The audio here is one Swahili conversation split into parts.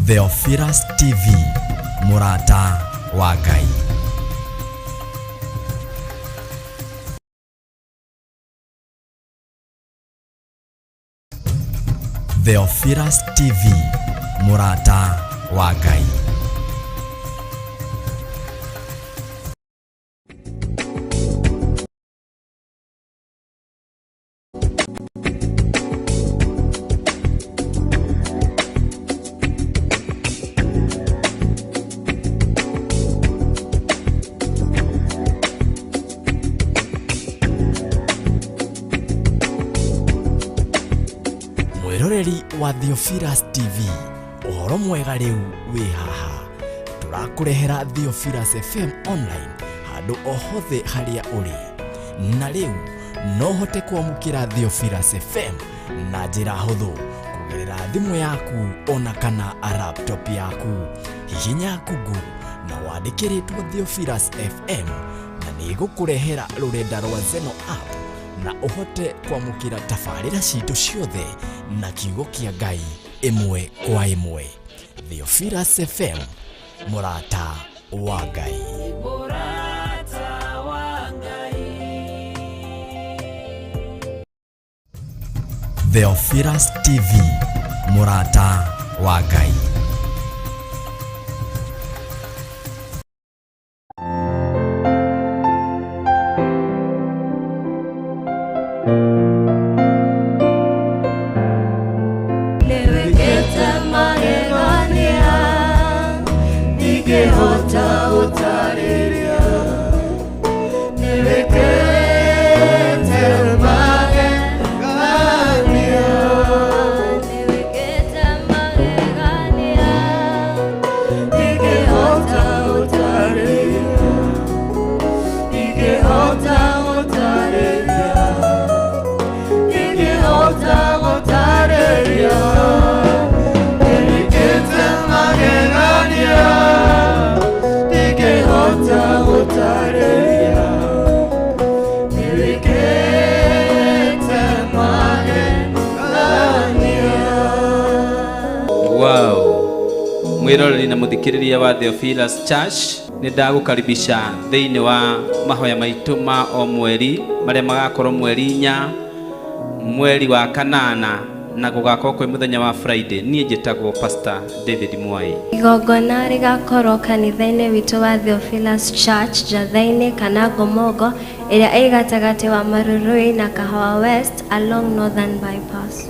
Theophilus TV, Murata wa Ngai. Theophilus TV, Murata wa Ngai. Mwiroreri wa Theophilus TV, uhoro mwega riu wi haha. Turakurehera Theophilus FM online handu ohothe haria uri. Na riu no hote kwamukira Theophilus FM na njira huthu kugerera thimu yaku ona kana laptop yaku. Hihinya Google na wandikiritwo Theophilus FM na nigukurehera rurenda rwa Zeno app na uhote kwamukira tafarira citu ciothe na kiugo kia Ngai imwe kwa imwe. Theophilus FM, Murata wa Ngai. Murata wa Ngai. Theophilus TV, Murata wa Ngai. Mwiroreri na muthikiriria wa Theophilus Church, ni ndagukaribisha thiini wa mahoya maitu ma o mweri maria magakorwo mweri 4 mweri wa kanana na gugakorwo kwi muthenya wa Friday. Nie njitagwo Pastor David Mwai. Igongona rigakorwo kanitha-ini witu wa Theophilus Church Jathaini kana Gomogo iria ĩ gatagati wa Marurui na Kahawa West along Northern Bypass.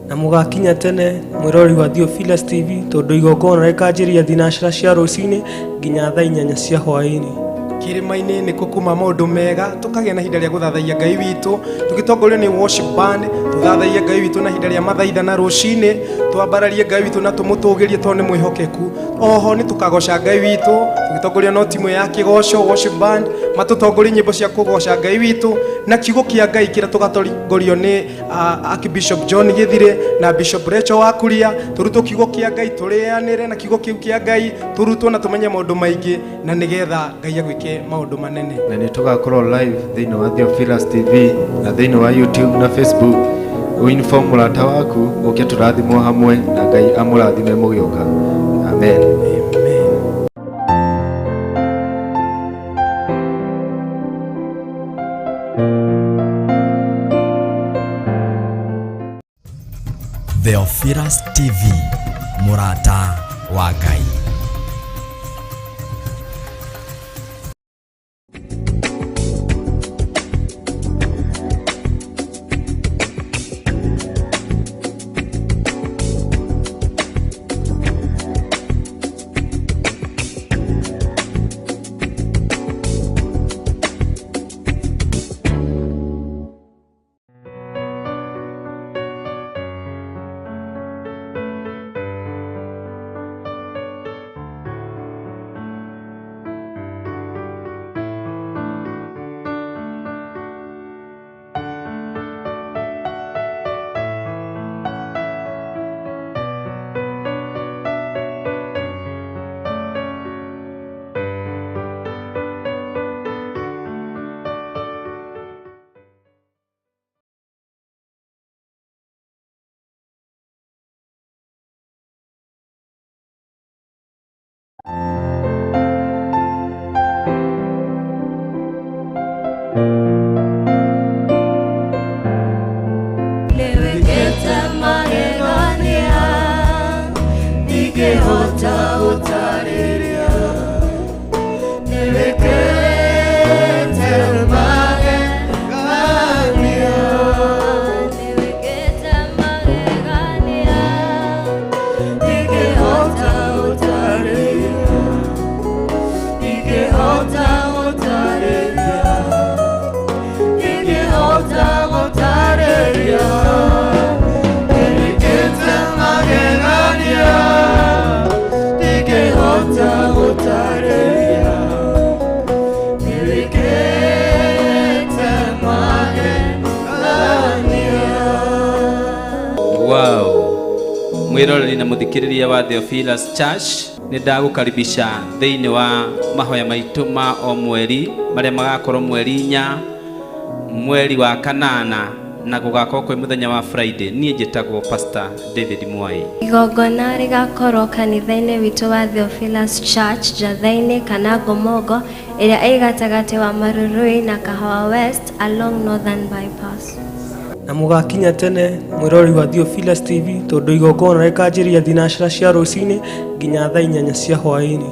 Na mugakinya tene mwirori wa Theophilus TV tondu igongona rikanjiria thinashara cia rucini nginya thaa 4 cia hwaini. Kirima-ini ni kukuma maundu mega tukagia na hinda ria guthathaia Ngai witu tugitongorio ni worship band tuthathaia Ngai witu na hinda ria mathaitha na rucini twambararie Ngai witu na tumutugirie tondu ni mwihokeku. Oho ni tukagoca Ngai witu tugitongorio no timu ya kigoco worship band matutongorie nyimbo cia kugoca Ngai witu na kiugo kia Ngai kira tugatongorio ni Archbishop John Githire na Bishop Rachel wa Kuria. Turutwo kiugo kia Ngai turianire na kiugo kiu kia Ngai turutwo na tumenye maundu maingi na nigetha Ngai agwike maundu manene. Na ni tugakorwo live thiini wa Theophilus TV na thiini wa YouTube na Facebook. Uinform Murata waku uke turathimwo hamwe na Ngai amurathime mugioka. Amen. Theophilus TV, Murata wa Ngai. mwiroreri na muthikiriria wa Theophilus Church, ni ndagukaribisha thiini wa mahoya maitu ma o mweri maria magakorwo mweri 4 mweri wa kanana na gugakorwo kwi muthenya wa Friday. Nie njitagwo Pastor David Mwai. Igongona rigakorwo kanitha-ini witu wa Theophilus Church Jathaini kana Gomogo iria ĩ gatagati wa Marurui na Kahawa West along Northern Bypass. Na mugakinya tene mwirori wa Theophilus TV tondu igongona rikanjiria thinacara cia rucini nginya thaa 4 cia hwaini.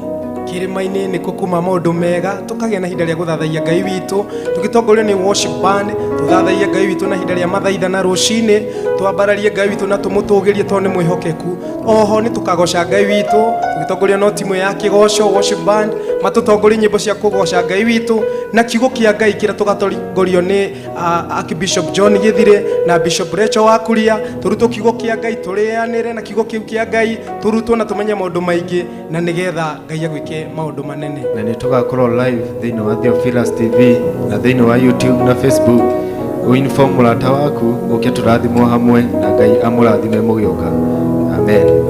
Kirima-ini ni kukuma maundu mega tukagia na hinda ria guthathaia Ngai witu tugitongorio ni worship band tuthathaia Ngai witu na hinda ria mathaitha na rucini twambararie Ngai witu na tumutugirie tondu ni mwihokeku. Oho ni tukagoca Ngai witu tugitongorio no timu ya kigoco worship band matutongorie nyimbo cia kugoca Ngai witu na kiugo kia Ngai kira tugatongorio ni Archbishop John Githire na Bishop Rachel Wakuria turuto kiugo kia Ngai turianire na kiugo kiu kia Ngai turutwo na tumenye maundu maingi na nigetha Ngai agwike maundu manene. Na ni tugakorwo live thiini wa Theophilus TV na thiini wa YouTube na Facebook. Uinform murata waku ukia turathimwo hamwe na Ngai amurathime mugioka. Amen.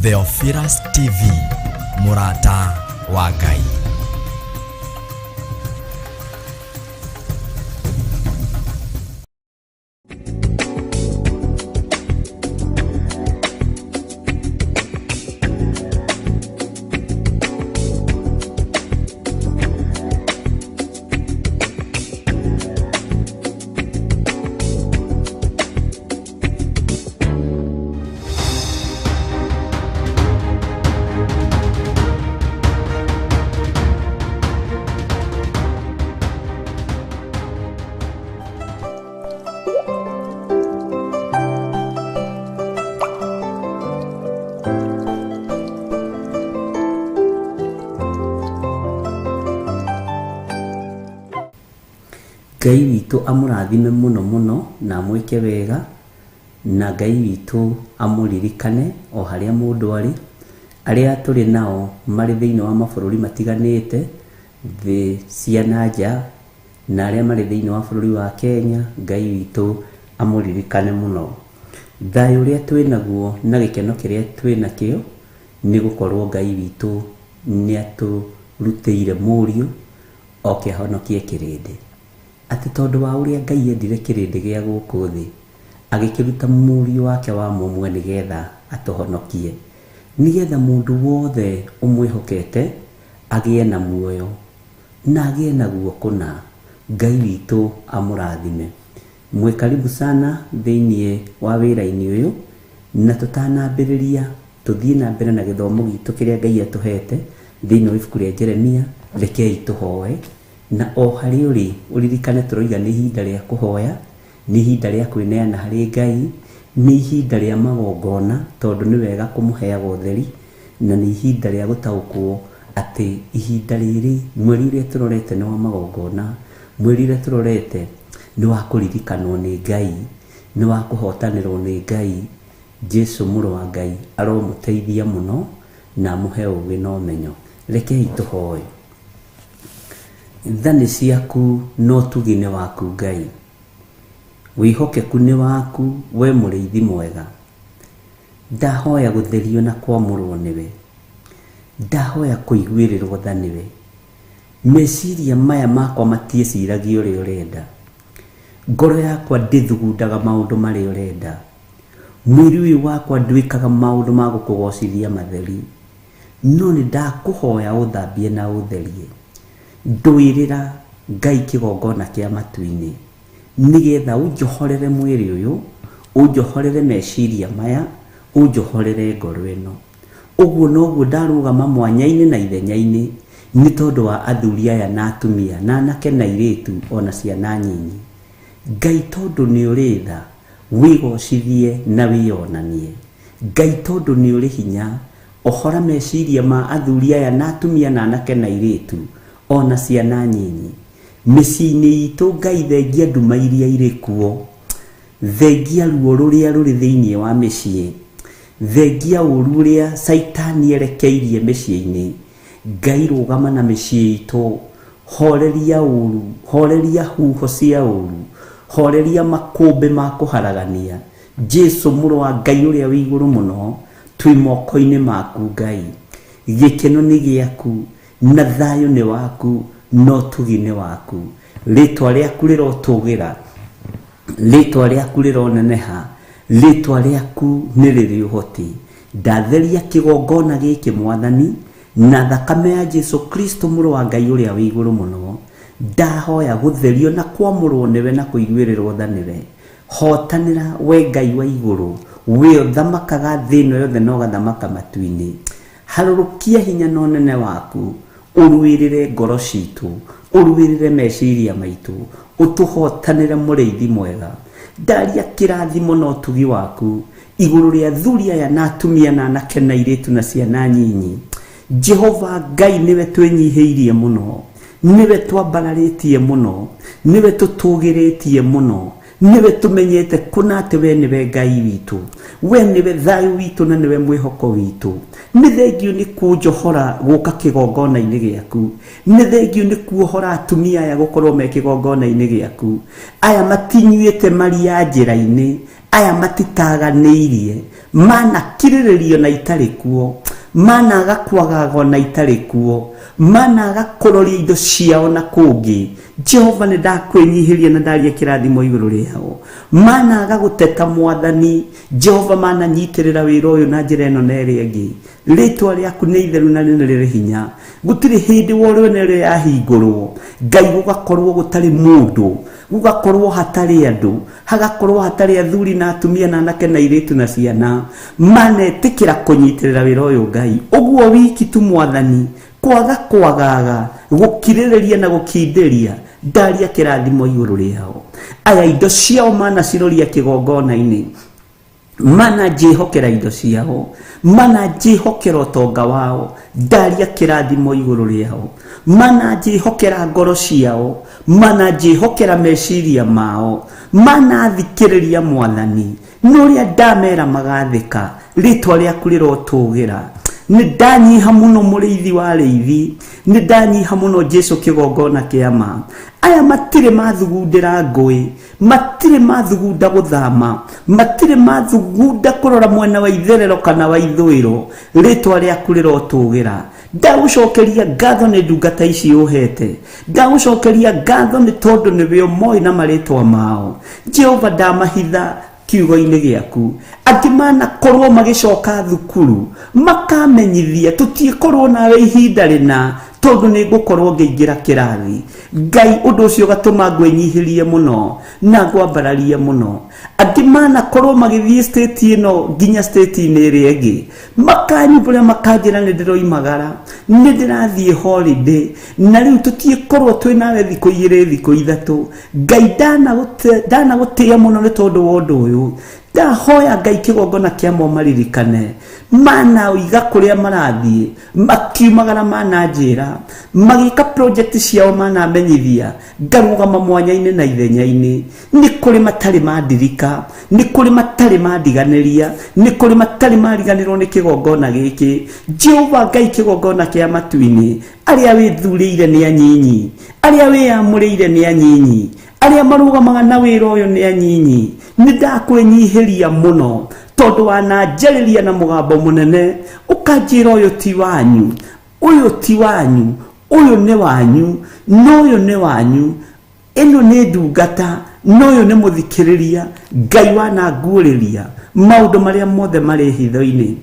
Theophilus TV, murata wa Ngai. Ngai witu amurathime muno muno na mwike wega na Ngai witu amuririkane o haria mundu ari aria turi nao mari thiini wa mabururi matiganite thi cia nanja na aria mari thiini wa bururi wa Kenya. Ngai witu amuririkane muno. Thayu uria twinaguo na gikeno kiria twinakio ni gukorwo Ngai witu ni aturutĩire mũriũ oke ahonokie kĩrĩndĩ. Ati tondu wa uria Ngai endire kĩrĩndĩ gĩa gũkũ thĩ agĩkĩruta mũriũ wake wa mũmwe nigetha atuhonokie, nigetha mũndũ wothe umwĩhokete agĩe na muoyo na agĩe naguo kũna. Ngai witũ amũrathime. Mwe karibu sana thĩinĩ wa wĩra-inĩ ũyũ, na tũtanambĩrĩria tũthiĩ na mbere na gĩthomo gitũ kĩrĩa Ngai atũhete thĩinĩ wa ibuku rĩa Jeremia. Rekei tũhoe na o harĩ ũrĩ ũririkane tũroiga nĩ ihinda rĩa kũhoya, nĩ ihinda rĩa kwĩneana harĩ Ngai, nĩ ihinda rĩa magongona tondũ nĩ wega kũmũheaga ũtheri, na nĩ ihinda rĩa gũtaũkwo atĩ ihinda rĩrĩ mweri ũrĩa tũrorete nĩ wa magongona, mweri ũrĩa tũrorete nĩ wa kũririkanwo nĩ Ngai, nĩ wa kũhotanĩrwo nĩ Ngai. Jesu mũrũ wa Ngai aromũteithia mũno na amũhe ũũgĩ na ũmenyo. Rekei tũhoe. Thani ciaku no tugine waku Ngai, wihokeku ni waku we mũrĩithi mwega. Ndahoya gũtherio na kwamũrwo niwe, ndahoya kũiguĩrĩrwo tha niwe. Meciria maya makwa matieciragia ũrĩa ũrenda, ngoro yakwa ndĩthugundaga maũndũ marĩa ũrenda. mwĩrĩ ũyũ wakwa ndwĩkaga maũndũ ma gũkũgocithia matheri, no nĩ ndakũhoya ũthambie na ũtherie. Ndũĩrĩra Ngai kĩgongona kĩa matu-inĩ nĩgetha ũnjohorere mwĩrĩ ũyũ, ũnjohorere meciria maya, ũnjohorere ngoro ĩno. Ũguo noguo ndarũgama mwanya-inĩ na ithenya-inĩ nĩ tondũ wa athuri aya na atumia na anake na airĩtu ona ciana nyinyi. Ngai tondũ nĩ ũrĩ tha, wĩgocithie na wĩonanie. Ngai tondũ nĩ ũrĩ hinya, ohora meciria ma athuri aya na atumia na anake na airĩtu ona ciana nyinyi. Mĩciĩ-inĩ itũ Ngai thengia nduma iria irĩ kuo, thengia ruo rũrĩa rũrĩ thĩinĩ wa mĩciĩ, thengia ũru ũrĩa Saitani erekeirie mĩciĩ-inĩ. Ngai rũgama na mĩciĩ itũ, horeria ũru, horeria huho cia ũru, horeria makũmbĩ ma kũharagania. Jesu mũrũ wa Ngai ũrĩa wĩ igũrũ mũno, twĩ moko-inĩ maku Ngai. Gĩkeno nĩ gĩaku na thayũ nĩ waku, no tugi nĩ waku. Rĩtwa rĩaku rĩrotũgĩra, rĩtwa rĩaku rĩroneneha, rĩtwa rĩaku nĩ rĩrĩ ũhoti. Ndatheria kĩgongona gĩkĩ Mwathani na thakame ya Jesu Kristo mũrũ wa Ngai ũrĩa wĩ igũrũ mũno. Ndahoya gũtherio na kwamũrwo nĩwe na kũiguĩrĩrwo tha nĩwe. Hotanĩra we Ngai wa igũrũ, we ũthamakaga thĩ ĩno yothe na ũgathamaka matu-inĩ. Harũrũkia hinya na ũnene waku, ũruĩrĩre ngoro citũ, ũruĩrĩre meciria maitũ, ũtũhotanĩre mũrĩithi mwega. Ndaria kĩrathimo na ũtugi waku igũrũ rĩa athuri aya na atumia na anake na airĩtu na ciana nyinyi. Jehova Ngai nĩwe twĩnyihĩirie mũno, nĩwe twambararĩtie mũno, nĩwe tũtũgĩrĩtie mũno, nĩwe tũmenyete kũna atĩ we nĩwe Ngai witũ, we nĩwe thayũ witũ na nĩwe mwĩhoko witũ. Nĩ thengio nĩ kũnjohora gũka kĩgongona-inĩ gĩaku, nĩ thengio nĩ kuohora atumia aya gũkorwo me kĩgongona-inĩ gĩaku. Aya matinyuĩte maria njĩra-inĩ, aya matitaganĩirie, manakirĩrĩrio na itarĩ kuo, managa kwagago na itarĩ kuo, managa kũroria indo ciao na kũngĩ. Jehova nĩ ndakwĩnyihĩria na ndaria kĩrathimo igũrũ rĩao. Managa gũteta Mwathani, Jehova mananyitĩrĩra wĩra ũyũ na njĩra ĩno na ĩrĩa ĩngĩ. Rĩtwa rĩaku nĩ itheru na nĩ rĩrĩ hinya. Gũtirĩ hĩndĩ worwo nĩ rĩrĩa yahingũrwo Ngai gũgakorwo gũtarĩ mũndũ, gũgakorwo hatarĩ andũ, hagakorwo hatarĩ athuri na atumia na anake na airĩtu na ciana manetĩkĩra kũnyitĩrĩra wĩra ũyũ Ngai. Ũguo wiki tu Mwathani, kwaga kwagaga, gũkirĩrĩria na gũkindĩria, ndaria kĩrathimo igũrũ rĩao. Aya indo ciao manaciroria kĩgongona-inĩ, mananjĩhokera indo ciao, mananjĩhokera ũtonga wao, ndaria kĩrathimo igũrũ rĩao. Mananjĩhokera ngoro ciao, mananjĩhokera meciria mao, manathikĩrĩria Mwathani, n'ũrĩa ndamera magathĩka, rĩtwa rĩaku rĩrotũgĩra. Nĩ ndanyiha mũno mũrĩithi wa arĩithi, nĩ ndanyiha mũno Jesu kĩgongona kĩa ma. Aya matirĩ mathugundĩra ngũĩ, matirĩ mathugunda gũthama, matirĩ mathugunda kũrora mwena wa itherero kana wa ithũĩro, rĩtwa rĩaku rĩrotũgĩra. Ndagũcokeria ngatho nĩ ndungata ici ũhete, ndagũcokeria ngatho nĩ tondũ nĩwe ũmoĩ na marĩtwa mao. Jehova ndamahitha kiugo-inĩ gĩaku, angĩ manakorwo magĩcoka thukuru makamenyithia tũtiĩkorwo nawe ihinda rĩna tondũ nĩ ngũkorwo ngĩingĩra kĩrathi. Ngai ũndũ ũcio ũgatũma ngwĩnyihĩrie mũno na ngwambararie mũno. Angĩ manakorwo magĩthiĩ state ĩno nginya state-inĩ ĩrĩa ĩngĩ, makanyumbũrĩa makanjĩra nĩ ndĩroimagara, nĩ ndĩrathiĩ holiday, na rĩu tũtiĩkorwo twĩ nawe thikũ igĩrĩ thikũ ithatũ. Ngai ndanagũtĩĩa mũno nĩ tondũ wa ũndũ ũyũ. Ndahoya Ngai kĩgongona kĩamo maririkane, manauiga kũrĩa marathiĩ, makiumagara mananjĩra, magĩka project ciao manamenyithia, ngarũgama mwanya-inĩ na ithenya-inĩ. Nĩ kũrĩ matarĩ mandirika, nĩ kũrĩ matarĩ mandiganĩria, nĩ kũrĩ matarĩ mariganĩrwo nĩ kĩgongona gĩkĩ. Jehova Ngai kĩgongona kĩa matu-inĩ, arĩa wĩthurĩire nĩ anyinyi, arĩa wĩamũrĩire nĩ anyinyi, arĩa marũgamaga na wĩra ũyũ nĩ anyinyi. Nĩ ndakwĩnyihĩria mũno tondũ wananjarĩria na mũgambo mũnene, ũkanjĩra ũyũ ti wanyu, ũyũ ti wanyu, ũyũ nĩ wanyu, n'ũyũ nĩ wanyu. Ĩno nĩ ndungata, n'ũyũ nĩ mũthikĩrĩria. Ngai wananguũrĩria, maundu maria mothe mari hitho-ini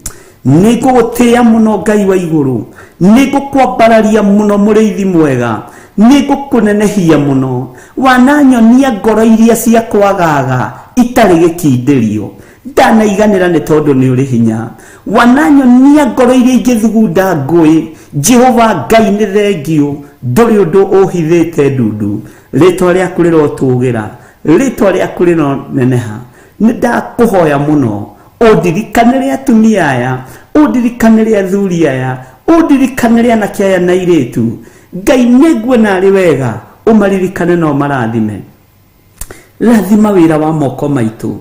nigugutia muno Ngai wa iguru nigukwambararia muno muriithi mwega nigukunenehia muno wananyonia ngoro iria cia kwagaga itari gikindirio ndanaiganira ni tondu ni uri hinya wananyonia ngoro iria ingithugunda ngui Jehova Ngai ni thengio nduri undu uhithite ndundu ritwa riaku rirotugira ritwa riaku rironeneha nindakuhoya muno undirikanire atumia aya undirikanire athuri aya undirikanire anake aya na iritu Ngai niguona ari wega umaririkane no marathime rathima wira wa moko maitu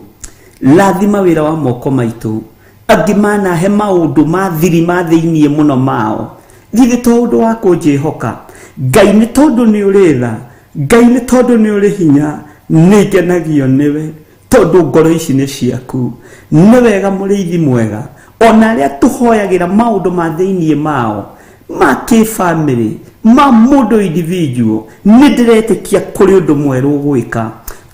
rathima wira wa moko maitu angimana he maundu mathiri mathiinie muno mao githĩ tondu wa kunjihoka Ngai ni tondu ni uritha Ngai ni tondu ni uri hinya ningenagio niwe tondu ngoro ici ni ciaku ni wega muriithi mwega ona aria tuhoyagira maundu mathiinie mao ma kifamily ma mundu individual ni ndiretikia kuri undu mweru ugwika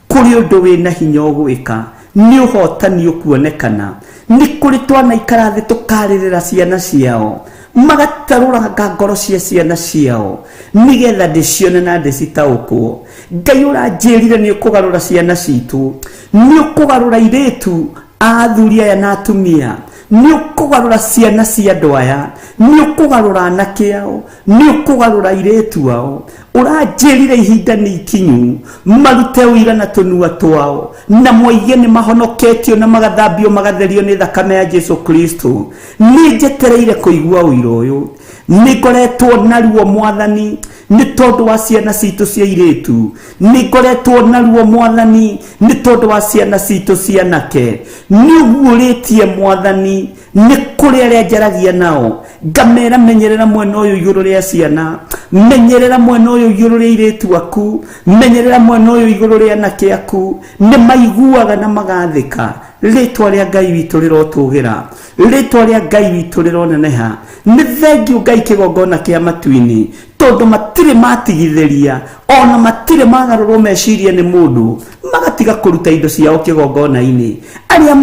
kuri undu wina hinya ugwika ni uhotani ukuonekana ni kuri twana ikarathi tukaririra ciana ciao magatarura ngoro cia ciana ciao nigetha ndicione na ndicitaukwo Ngai uranjirire ni ukugarura ciana citu ni ukugarura iritu athuri aya na atumia ni ukugarura ciana cia andu aya ni ukugarura anake ao ni ukugarura iritu ao uranjirire ihinda ni ikinyu marute wira na tunua twao na moige ni mahonoketio na magathambio magatherio ni thakame ya Jesu Kristo ni njetereire kuigua uira uyu ni ngoretwo naruo mwathani ni tondu wa ciana citu cia iritu ni ngoretwo naruo mwathani ni tondu wa ciana citu cia anake ni uguuritie mwathani ni kuri aria njaragia nao ngamera menyerera mwena uyu iguru ria ciana menyerera mwena uyu iguru ria iritu aku menyerera mwena uyu iguru ria anake aku ni maiguaga na magathika ritwa ria Ngai witu rirotugira ritwa ria Ngai witu rironeneha ni thengio Ngai kigongona kia matuini tondu matire matigithiria ona matire magarurwo meciria ni mundu magatiga kuruta indo ciao kigongona-ini aria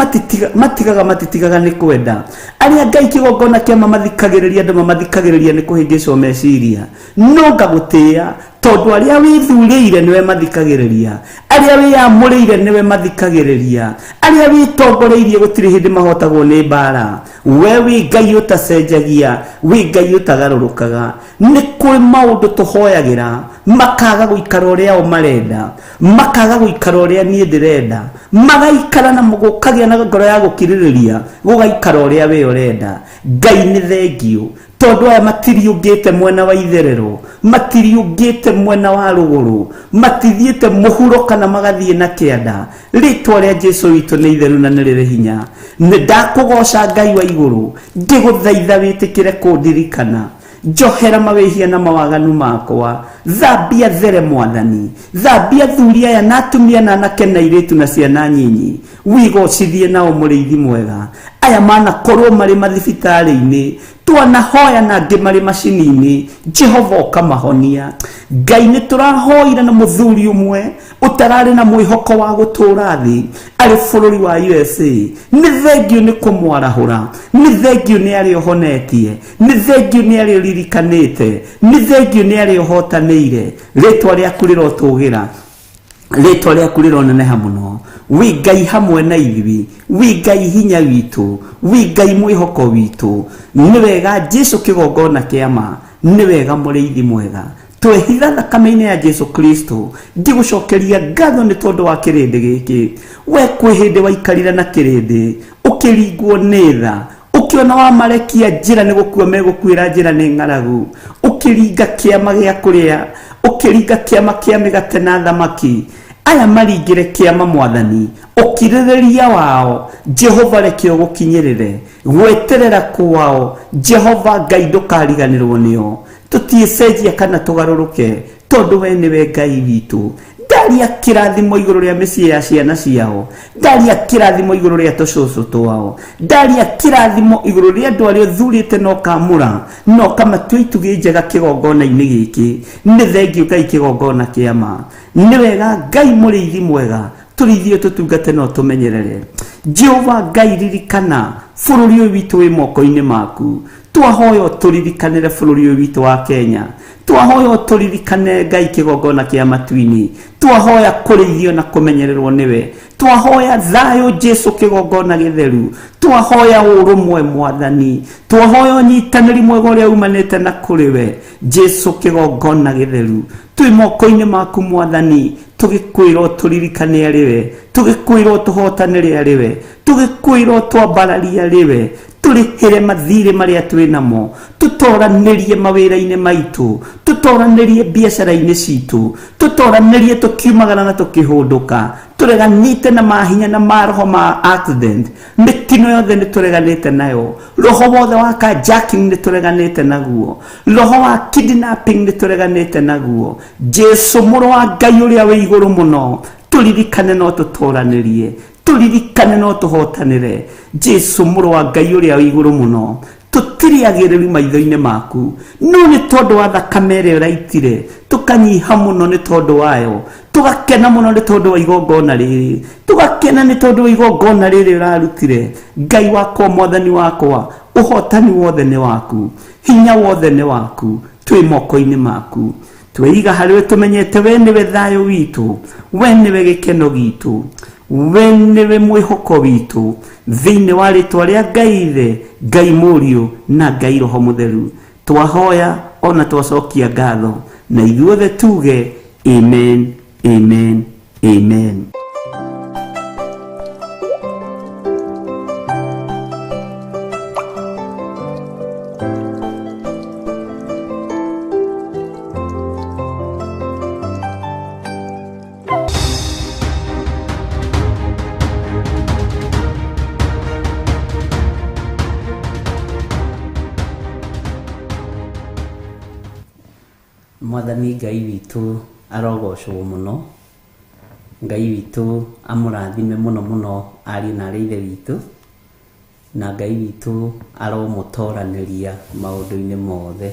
matitigaga ni kwenda aria Ngai kigongona kia mamathikagiriria andu mamathikagiriria ni kuhingicwo meciria no ngagutia tondu aria withurire niwe mathikagiriria aria wiyamurire niwe mathikagiriria aria witongoreirie gutiri hindi mahotagwo ni mbara we wi Ngai utacenjagia wi Ngai utagarurukaga ni kuri maundu tuhoyagira makaga guikara uria o marenda makaga guikara uria nie ndirenda magaikara na mugukagia na ngoro ya gukiririria gugaikara uria we urenda Ngai ni thengio tondu aya matiriungite mwena wa itherero matiriungite mwena wa ruguru matithiite muhuro kana magathie na kianda ritwa ria Jesu witu ni itheru na ni riri hinya ni ndakugoca Ngai wa iguru ngiguthaitha witikire kundirikana njohera mawihia na mawaganu makwa thambia there mwathani thambia thuri aya na atumia na anake na iritu na ciana nyinyi wigocithie nao muriithi mwega aya mana korwo mari mathibitari-ini twanahoya na angi mari macini-ini Jehova ukamahonia Ngai ni turahoira na muthuri umwe utarari na mwihoko wa gutura thi ari bururi wa USA ni thengio ni kumwarahura ni thengio ni ari ohonetie ni thengio ni ari ririkanite ni thengio ni ari ohotaniire ritwa riaku rirotugira ritwa riaku rironeneha muno wi Ngai hamwe na ithuĩ wi Ngai hinya witu wi Ngai mwihoko witu ni wega Jesu kigongona kiama ni wega muriithi mwega twehitha thakame-ini ya Jesu Kristo ngigucokeria ngatho ni tondu wa kirindi giki we kwi hindi waikarire na kirindi ukiringwo ni tha ukiona wa marekia njira ni gukua megukwira njira ni ng'aragu ukiringa kiama gia kuria ukiringa kiama kia migate na thamaki aya maringire kiama mwathani ukiririria wao Jehova rekio gukinyirire gweterera kwao Jehova Ngai ndukariganirwo nio tutiecenjia kana tugaruruke tondu we niwe Ngai witu ndaria kirathimo iguru ria micii ya ciana ciao ndaria kirathimo iguru ria tucucu twao ndaria kirathimo iguru ria andu aria thurite no kamura no kamatua itugi njega kigongona-ini giki ni thengio Ngai kigongona kiama ni wega Ngai muriithi mwega turithie tutungate no tumenyerere. Jehova Ngai ririkana bũrũri ũyũ witũ wĩ moko-inĩ maku. Twahoya tũririkanĩre bũrũri ũyũ witũ wa Kenya. Twahoya tũririkane Ngai kĩgongona kĩa matu-inĩ. Twahoya kũrĩithio na kũmenyererwo nĩwe. Twahoya thayũ Jesu kĩgongona gĩtheru. Twahoya ũrũmwe Mwathani. Twahoya ũnyitanĩri mwega ũrĩa umanĩte na kũrĩ we Jesu kĩgongona gĩtheru. Twĩ moko-inĩ maku Mwathani, tũgĩkwĩra tũririkane arĩ we, tũgĩkwĩra tũhotanĩre arĩ we, tũgĩkwĩra twambararie arĩ we, tũrĩhĩre mathirĩ marĩa twĩ namo, tũtoranĩrie mawĩra-inĩ maitũ, tũtoranĩrie biacara-inĩ citũ, tũtoranĩrie tũkiumagara na tũkĩhũndũka, tũreganĩte na mahinya na maroho ma accident, mĩtino yothe nĩ tũreganĩte nayo, roho wothe wa carjacking nĩ tũreganĩte naguo, roho wa kidnapping nĩ tũreganĩte naguo. Jesu mũrũ wa Ngai ũrĩa wĩ igũrũ mũno, tũririkane no tũtoranĩrie, tũririkane no tũhotanĩre. Jesu mũrũ wa Ngai ũrĩa wĩ igũrũ mũno, tũtirĩagĩrĩru maitho-inĩ maku, no nĩ tondũ wa thakame ĩrĩa ũraitire tũkanyiha mũno nĩ tondũ wayo, tũgakena mũno nĩ tondũ wa igongona rĩrĩ, tũgakena nĩ tondũ wa igongona rĩrĩ ũrarutire. Ngai wakwa, Mwathani wakwa, ũhotani wothe nĩ waku, hinya wothe nĩ waku, twĩ moko-inĩ maku. Tweiga harĩ we tũmenyete we nĩwe thayũ witũ, we nĩwe gĩkeno gitũ, we nĩwe mwĩhoko witũ, thĩinĩ wa rĩtwa rĩa Ngai Ithe, Ngai Mũriũ na Ngai Roho Mũtheru. Twahoya ona twacokia ngatho, na ithuothe tuge amen, amen, amen. Mwathani Ngai witũ arogocwo mũno, Ngai witũ amũrathime mũno mũno ariũ na aarĩ a Ithe witũ, na Ngai witũ aromũtoranĩria maũndũ-inĩ mothe.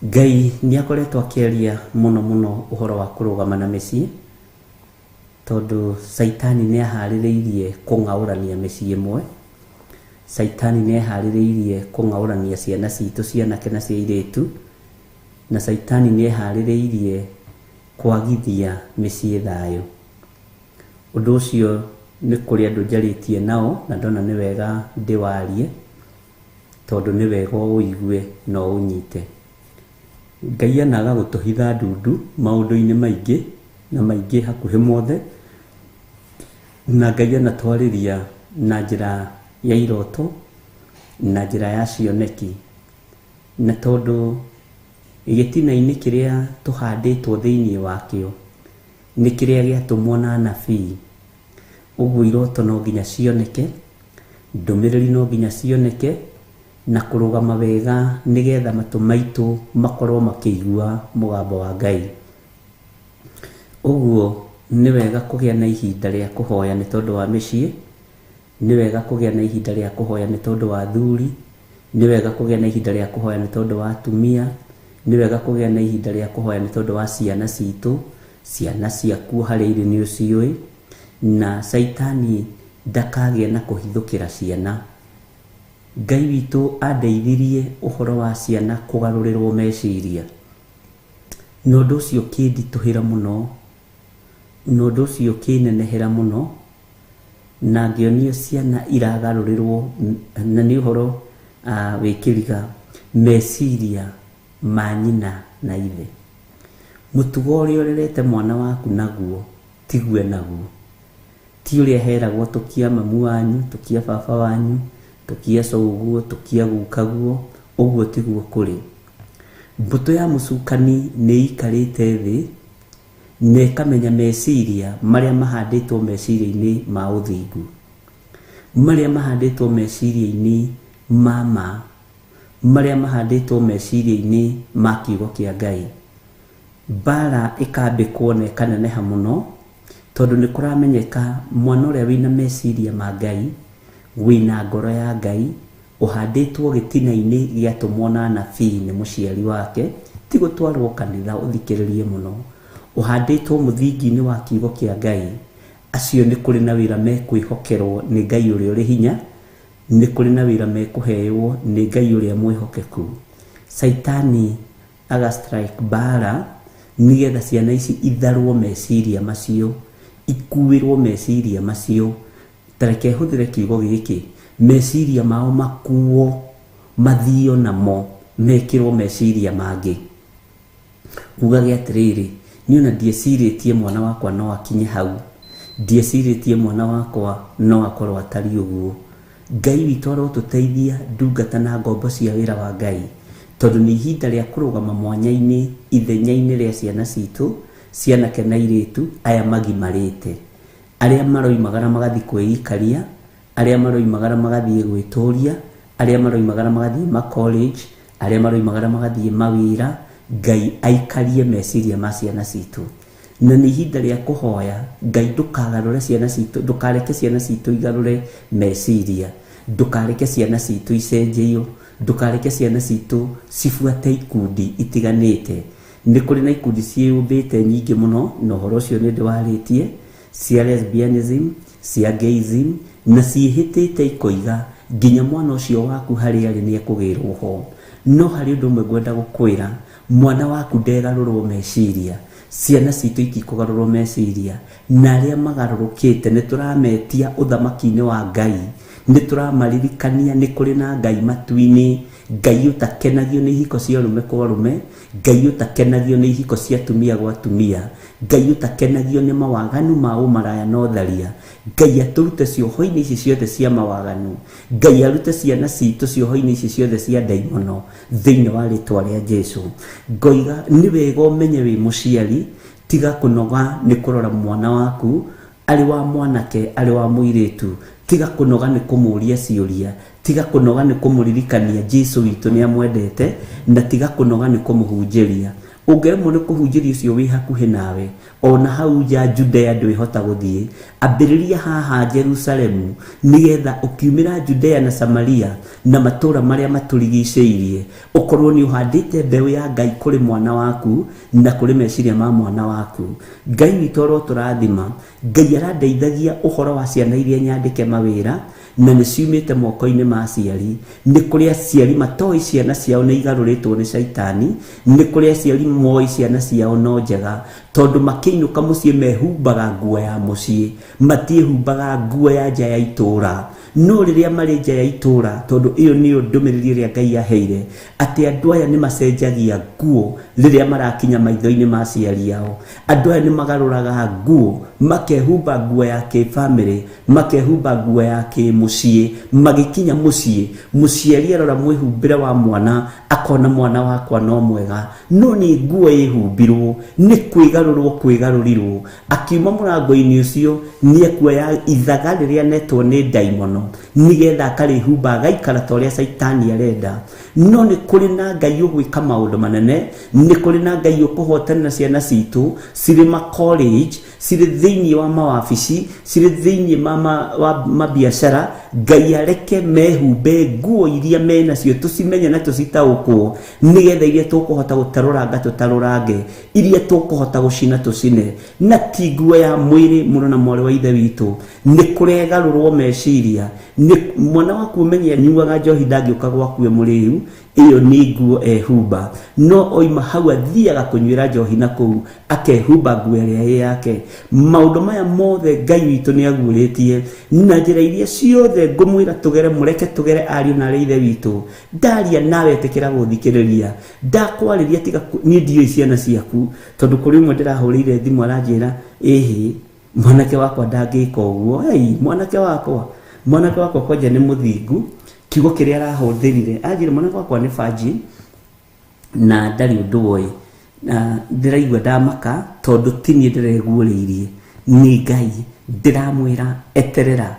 Ngai nĩ akoretwo akĩaria mũno mũno ũhoro wa kũrũgama na mĩciĩ, tondũ Saitani nĩ aharĩrĩirie kũng'aũrania mĩciĩ ĩmwe. Saitani nĩ aharĩrĩirie kũng'aũrania ciana citũ, cianake na cia airĩtu, na Saitani nĩ eharĩrĩirie kwagithia mĩciĩ thayũ. Ũndũ ũcio nĩ kũrĩ andũ njarĩtie nao, na ndona nĩ wega ndĩwarie, tondũ nĩ wega ũigue na ũnyite. Ngai anaga gũtũhitha ndundu maũndũ-inĩ maingĩ na maingĩ hakuhĩ mothe, na Ngai anatwarĩria na njĩra ya iroto na njĩra ya cioneki, na tondũ gĩtina-inĩ kĩrĩa tũhandĩtwo thĩinĩ wakĩo nĩ kĩrĩa gĩatũmwo na anabii. Ũguo iroto no nginya cioneke, ndũmĩrĩri no nginya cioneke, na kũrũgama wega nĩgetha matũ maitũ makorwo makĩigua mũgambo wa Ngai. Ũguo nĩ wega kũgĩa na ihinda rĩa kũhoya nĩ tondũ wa mĩciĩ, nĩ wega kũgĩa na ihinda rĩa kũhoya nĩ tondũ wa athuri, nĩ wega kũgĩa na ihinda rĩa kũhoya nĩ tondũ wa atumia, nĩ wega kũgĩa na ihinda rĩa kũhoya nĩ tondũ wa ciana citũ, ciana ciaku harĩa irĩ nĩ ũciũĩ, na Saitani ndakagĩa na kũhithũkĩra ciana. Ngai witũ andeithirie ũhoro wa ciana kũgarũrĩrwo meciria, na ũndũ ũcio kĩnditũhĩra mũno, na ũndũ ũcio kĩnenehera mũno, na ngĩonio ciana iragarũrĩrwo, na nĩ ũhoro wĩkĩriga meciria ma nyina na ithe. Mũtugo ũrĩa ũrerete mwana waku naguo tigue naguo, ti ũrĩa heragwo tũkia mamu wanyu, tũkia baba wanyu, tũkia cũguo, tũkia gukaguo, ũguo tiguo kũrĩ. Mbũtũ ya mũcukani nĩ ikarĩte thĩ na ĩkamenya meciria marĩa mahandĩtwo meciria-inĩ ma ũthingu, marĩa mahandĩtwo meciria-inĩ ma ma, marĩa mahandĩtwo meciria-inĩ ma kiugo kĩa Ngai. Mbara ĩkambĩkwo na ĩkaneneha mũno, tondũ nĩ kũramenyeka mwana ũrĩa wĩna meciria ma Ngai, wĩna ngoro ya Ngai, ũhandĩtwo gĩtina-inĩ gĩatũmwo na anabii nĩ mũciari wake, ti gũtwarwo kanitha ũthikĩrĩrie mũno, uhandĩtwo mũthingi-inĩ wa kiugo kĩa Ngai, acio nĩ kũrĩ na wĩra mekwĩhokerwo nĩ Ngai ũrĩa ũrĩ hinya, nĩ kũrĩ na wĩra mekũheo nĩ Ngai ũrĩa mwĩhokeku. Saitani agastrike bara nigetha ciana ici itharwo meciria macio, ikuĩrwo meciria macio. Tareke hũthĩre kiugo gĩkĩ, meciria mao makuo, mathio namo, mekĩrwo meciria mangĩ. Ugage atĩrĩrĩ, niĩ ona ndiecirĩtie mwana wakwa no akinye hau, ndiecirĩtie mwana wakwa no akorwo atari ũguo. Ngai witũ arotũteithia ndungata na ngombo cia wĩra wa Ngai, tondũ nĩ ihinda rĩa kũrũgama mwanya-inĩ, ithenya-inĩ rĩa ciana citũ, cianake na airĩtu aya magimarĩte, arĩa maroimagara magathiĩ kwĩikaria, arĩa maroimagara magathiĩ gwĩtũria, arĩa maroimagara magathiĩ ma-college, arĩa maroimagara magathiĩ mawĩra. Ngai aikarie meciria ma ciana citũ, na nĩ ihinda rĩa kũhoya Ngai ndũkagarũre ciana citũ, ndũkareke ciana citũ igarũre meciria, ndũkareke ciana citũ icenjeio, ndũkareke ciana citũ cibuate ikundi itiganĩte. Nĩ kũrĩ na ikundi ciĩyũmbĩte nyingĩ mũno, na ũhoro ũcio nĩ ndĩwarĩtie, cia lesbianism, cia gayism, na ciĩhĩtĩte ikoiga nginya mwana ũcio waku harĩa arĩ nĩ ekũgĩrwo ho. No harĩ ũndũ ũmwe ngwenda gũkwĩra, mwana waku ndegarũrwo meciria, ciana citũ itikũgarũrwo meciria, na arĩa magarũrũkĩte nĩ tũrametia ũthamaki-inĩ wa Ngai, nĩ tũramaririkania nĩ kũrĩ na Ngai matu-inĩ, Ngai ũtakenagio nĩ ihiko cia arũme kwa arũme, Ngai ũtakenagio nĩ ihiko cia atumia gwa atumia, Ngai ũtakenagio nĩ mawaganu ma ũmaraya na ũtharia. Ngai atũrute cioho-inĩ ici ciothe cia mawaganu, Ngai arute ciana citũ cioho-inĩ ici ciothe cia ndaimono thĩinĩ wa rĩtwa rĩa Jesũ. Ngoiga nĩ wega ũmenye wĩ mũciari, tiga kũnoga nĩ kũrora mwana waku arĩ wa mwanake, arĩ wa mũirĩtu, tiga kũnoga nĩ kũmũria ciũria, tiga kũnoga nĩ kũmũririkania Jesũ witũ nĩ amwendete, na tiga kũnoga nĩ kũmũhunjĩria. Ũngĩremwo nĩ kũhunjĩria ũcio wĩ hakuhĩ nawe, ona hau nja Judea ndwĩhota gũthiĩ, ambĩrĩria haha Jerusalemu, nigetha ũkiumĩra Judea na Samaria na matũũra marĩa matũrigicĩirie, ũkorwo nĩ ũhandĩte mbeũ ya Ngai kũrĩ mwana waku na kũrĩ meciria ma mwana waku. Ngai witũ arotũrathima, Ngai arandeithagia ũhoro wa ciana iria nyandĩke mawĩra, na nĩ ciumĩte moko-inĩ ma aciari. Nĩ kũrĩ aciari matoĩ ciana ciao nĩ igarũrĩtwo nĩ Saitani, nĩ kũrĩ aciari moĩ ciana ciao no njega, tondũ makĩinũka mũciĩ mehumbaga nguo ya mũciĩ, matiĩhumbaga nguo ya nja ya itũũra. No rĩrĩa marĩ nja ya itũũra, tondũ ĩyo nĩyo ndũmĩrĩri ĩrĩa Ngai aheire, atĩ andũ aya nĩ macenjagia nguo rĩrĩa marakinya maitho-inĩ ma aciari ao. Andũ aya nĩ magarũraga nguo, makehumba nguo ya kĩ-family, makehumba nguo ya kĩ-mũciĩ, magĩkinya mũciĩ, mũciari arora mwĩhumbĩre wa mwana, akona mwana wakwa no mwega, no nĩ nguo ĩhumbirwo, nĩ kwĩgarũrirwo. Akiuma mũrango-inĩ ũcio nĩ ekuoya ithaga rĩrĩa netwo nĩ ndaimono, nigetha akarĩhumba agaikara ta ũrĩa Saitani arenda. No nĩ kũrĩ na Ngai ũgwĩka maũndũ manene, nĩ kũrĩ na Ngai ũkũhotanĩra ciana citũ cirĩ ma-college, cirĩ thĩinĩ wa mawabici, cirĩ thĩinĩ wa mabiacara. Ngai areke mehumbe nguo iria menacio, tũcimenye na tũcitaũkwo, nigetha iria tũkũhota gũtarũranga tũtarũrange, iria tũkũhota gũcina tũcine, na ti nguo ya mwĩrĩ. Mũrũ na mwarĩ wa ithe witũ, nĩ kũregarũrwo meciria. Mwana waku ũmenye nyuaga njohi ndangĩũka gwaku mũrĩu, iyo nĩ nguo ehumba. No oima hau athiaga kũnyuĩra njohi na kũu akehumba nguo ĩrĩa yake. Maũndũ maya mothe Ngai witũ nĩ aguũrĩtie, na njĩra iria ciothe ngũmwĩra tũgere, mũreke tũgere ariũ na ithe witũ. Ndaria nawe etĩkĩra gũthikĩrĩria, ndakwarĩria tiga niĩ ndiũĩ ciana ciaku, tondũ kũrĩ ũmwe ndĩrahũrĩire thimũ aranjĩra ĩhĩ mwanake wakwa ndangĩka ũguo. Mwanake wakwa kwanja nĩ mũthingu, kiugo kĩrĩa arahũthĩrire anjĩra mwanake wakwa nĩ banji na ndarĩ ũndũ woĩ, na ndĩraigua ndamaka tondũ ti niĩ ndĩreguũrĩirie, nĩ Ngai. Ndĩramwĩra eterera,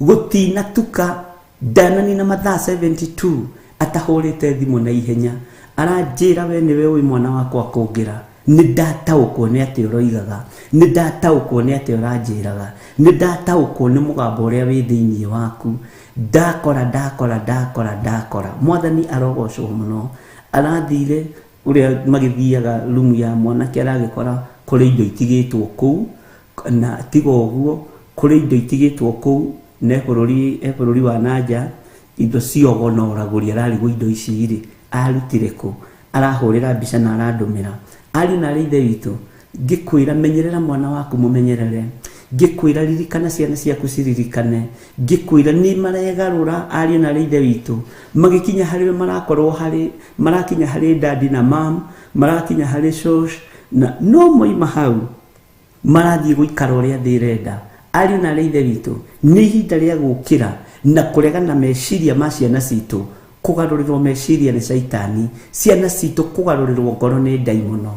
gũtinatuka, ndananina mathaa 72 atahũrĩte thimũ na ihenya, aranjĩra we nĩwe ũĩ mwana wakwa kũngĩra. Nĩ ndataũkwo nĩ atĩ ũroigaga, nĩ ndataũkwo nĩ atĩ ũranjĩraga, nĩ ndataũkwo nĩ mũgambo ũrĩa wĩ thĩinĩ waku. Ndakora. Mwathani arogocwo mũno. Arathire uria magithiaga room ya mwanake aragikora kuri indo itigitwo kuu na tigo guo kuri indo itigitwo kuu ne bururi wa nanja indo cio no raguri ararigwo indo ici ri arutire ku arahurira mbica na arandumira ari na ithe witũ ngikwira menyerera mwana waku mumenyerere ngikwira ririkana ciana ciaku ciririkane ngikwira ni maregarura ari na ithe witũ magikinya hari marakorwo hari marakinya hari dadi na mam marakinya hari shosh na no moima hau marathie guikara uria thirenda ari na ithe witũ ni ihinda ria gukira na kuregana meciria ma ciana citu kugarurirwo meciria ni shaitani ciana citu kugarurirwo ngoro ni daimono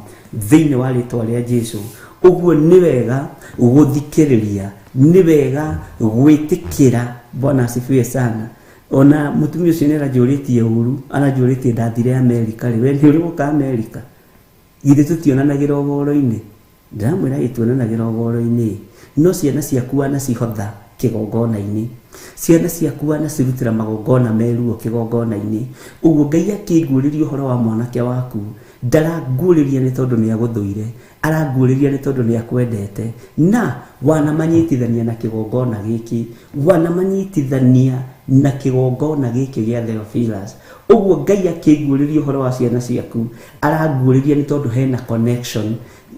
thiini wa ritwa ria Jesu uguo ni wega guthikiriria ni wega gwitikira Bwana asifiwe sana ona mutumia ucio ni arajuritie uru arajuritie ndathire America ri we ni uri guka America githe tutionanagira ogoro-ini ndamwira ituonanagira ogoro-ini no ciana ciaku ana cihotha kigongona-ini ciana ciaku ana cirutira magongona meruo kigongona-ini uguo Ngai akinguriria uhoro wa mwanake waku ndaranguriria ni tondu ni aguthuire aranguriria ni tondu ni akwendete na wanamanyitithania na kigongona giki wanamanyitithania na kigongona giki gia Theophilus uguo Ngai akinguriria uhoro wa ciana ciaku aranguriria ni tondu hena connection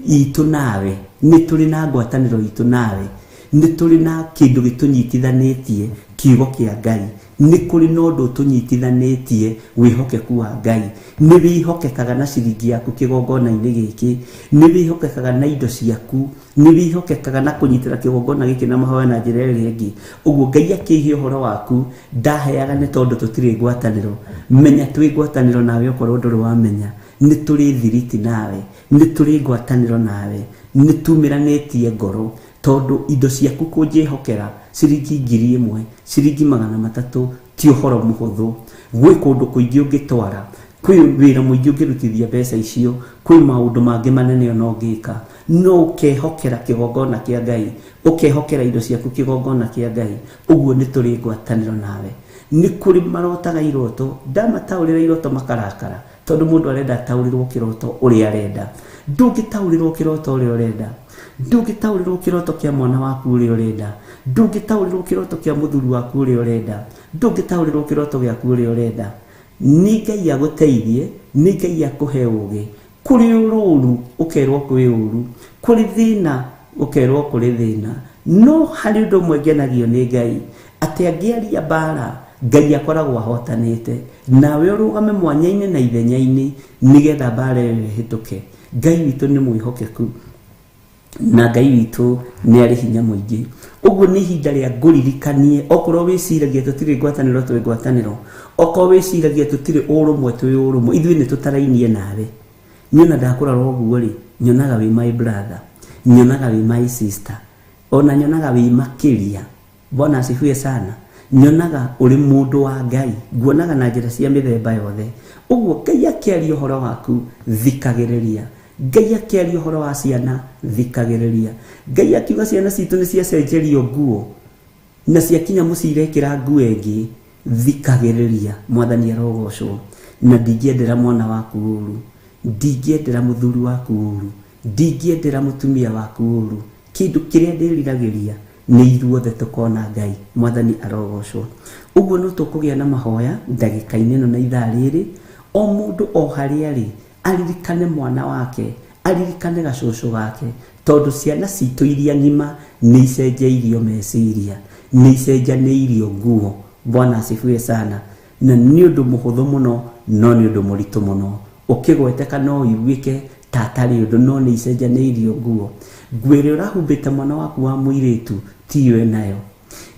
itu nawe ni turi na ngwataniro itu nawe ni turi na kindu gitunyitithanitie kiugo kia Ngai ni kuri no ndu tunyitithanitie wihokeku wa Ngai ni wihokekaga na ciringi yaku kigongona-ini giki ni wihokekaga na indo ciaku ni wihokekaga na kunyitira kigongona giki na mahoya na njira ĩrĩa ĩngĩ uguo Ngai akĩhe uhoro waku ndaheaga ni tondu tutire ngwataniro menya twi ngwataniro nawe okorwo nduri wamenya ni turi thiriti nawe ni turi ngwataniro nawe ni tumiranetie ngoro tondu indo ciaku kunjihokera ciringi 1,000 ciringi 300 ti uhoro muhuthu gwi kundu kuingi ungitwara kwi wira muingi ungirutithia mbeca icio kwi maundu mangi manene ona ungika no ukehokera kigongona kia Ngai ukehokera indo ciaku kigongona kia Ngai uguo ni turi ngwataniro nawe ni kuri marotaga iroto ndamataurira iroto makarakara tondu mundu arenda taurirwo kiroto uri arenda ndungitaurirwo kiroto uri urenda ndungitaurirwo kiroto kia mwana waku uri urenda ndungitaurirwo kiroto kia muthuri waku uri urenda ndungitaurirwo kiroto giaku uri urenda ni Ngai aguteithie ni Ngai akuhe ugi kuri ururu ukerwo kuri uru kuri thina ukerwo kuri thina no hari undu mwengenagio ni Ngai ati angiaria bara Ngai akoragwo ahotanite nawe urugame mwanya-ini na ithenya-ini nigetha bara ĩyo ĩhĩtũke Ngai witũ ni mwihokeku na Ngai witũ ni ari hinya muingi uguo ni ihinda ria nguririkanie okorwo wiciragia tutire ngwataniro twi ngwataniro okorwo wiciragia tutire urumwe twi urumwe ithuĩ ni tutarainie nawe nyona ndakurara uguo ri nyonaga wi my brother nyonaga wi my sister ona nyonaga wi makiria Bwana asifiwe sana nyonaga uri mundu wa Ngai nguonaga na njira cia mithemba yothe uguo Ngai akiaria uhoro waku thikagiriria Ngai akiaria uhoro wa ciana thikagiriria Ngai akiuga ciana citu ni cia cenjerio nguo na ciakinya mucirekira nguo ingi thikagiriria mwathani arogocwo na ndingiendera mwana waku uru ndingiendera muthuri waku uru ndingiendera mutumia waku uru kindu kiria ndiriragiria ni iruothe tukona Ngai mwathani arogocwo uguo no tukugia na mahoya ndagika-ini no na ithaa riri o mundu o haria ri aririkane mwana wake aririkane gacucu gake tondu ciana citu iria ngima ni icenjeirio meciria ni icenjaneirio nguo Bwana asifiwe sana na ni undu muhuthu muno no ni undu muritu muno ukigweteka no iguike tatari undu no ni icenjaneirio nguo ngwire urahumbite mwana waku wa muiritu tiwe nayo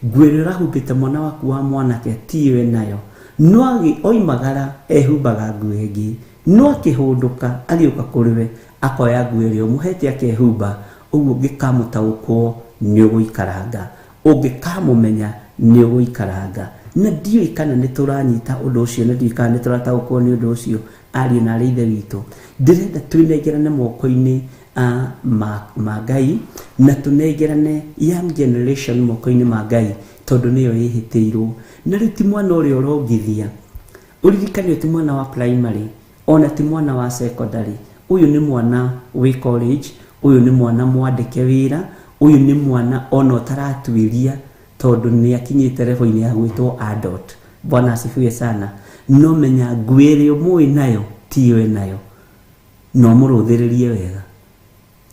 ngwire urahumbite mwana waku wa mwanake tiwe nayo no agi oimagara ehumbaga nguo ingi no akihunduka agioka kuriwe akoya nguo iria umuhete akehumba uguo ngikamutaukwo ni uguikaranga ungikamumenya ni uguikaranga na ndiyo kana ni turanyita undu ucio na ndiyo kana ni turataukwo ni undu ucio ari na ithe witu ndirenda twinengerane moko-ini ma Ngai na tunengerane young generation moko-ini ma Ngai tondu niyo yihitiirwo na riu ti mwana uria urongithia uririkane ti mwana wa primary ona ti mwana wa secondary, uyu ni mwana wi college, uyu ni mwana mwandike wira, uyu ni mwana ona utaratuiria tondu ni akinyite level ya gwitwo adult. Bwana asifiwe sana. No menya ngwire umui nayo tiwe nayo, no muruthiririe wega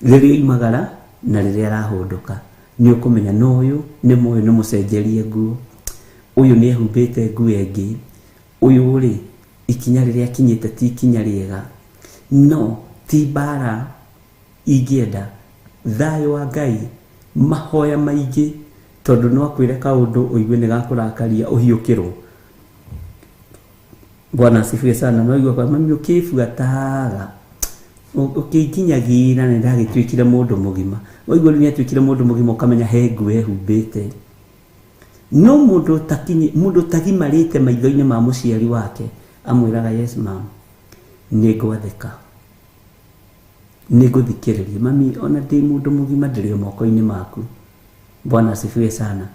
riria imagara na riria arahunduka, ni ukumenya no uyu ni moyo ni mucenjerie nguo, uyu ni ehumbite nguo engi, uyu ri ikinya riria akinyite ti ikinya riega. No ti bara igienda thayo wa Ngai mahoya maingi tondu no akwire kaundu uigue ni gakurakaria uhiukirwo. Bwana asifiwe sana. No igwa kwa mami ukifuataga ukikinyagira ni ndagitwikire mundu mugima, uigwa ni atwikire mundu mugima ukamenya he nguo ehumbite. No mundu tagimarite maitho-ini ma muciari wake amwiraga yes ma'am, nigwatheka niguthikiriria mami, ona ndi mundu mugima ndiri moko-ini maku. Bwana asifiwe sana.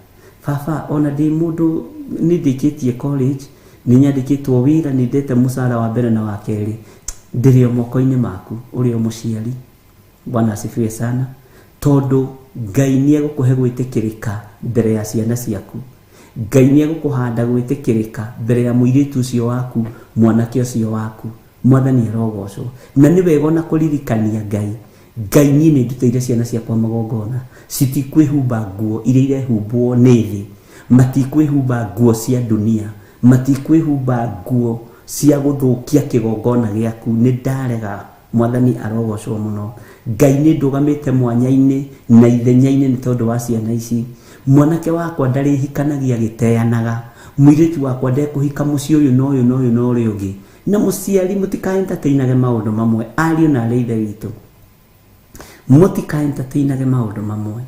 Baba, ona ndi mundu nindikitie college, ninyandikitwo wira, nindete musara wa mbere na wa keri, ndiri moko-ini maku uri muciari. Bwana asifiwe sana. Tondu Ngai ni egukuhe gwitikirika mbere ya ciana ciaku. Ngai ni egukuhanda gwitikirika mbere ya muiritu ucio waku, mwanake ucio waku. Mwathani arogocwo. Na ni wega na kuririkania Ngai ni ndutire ciana ciakwa magongona citikwihumba nguo iria irehumbwo ni thi, matikwihumba nguo cia dunia, matikwihumba nguo cia guthukia kigongona giaku. Ni ndarega. Mwathani arogocwo muno. Ngai ni ndugamite mwanya-ini na ithenya-ini ni tondu wa ciana ici. Mwanake wakwa ndari hikanagia giteanaga, muiritu wakwa ndekuhika muci uyu no uyu no uyu no uri ungi. Na muciari mutikaentertainage maundu mamwe. Ariu na areithe witu, mutikaentertainage maundu mamwe.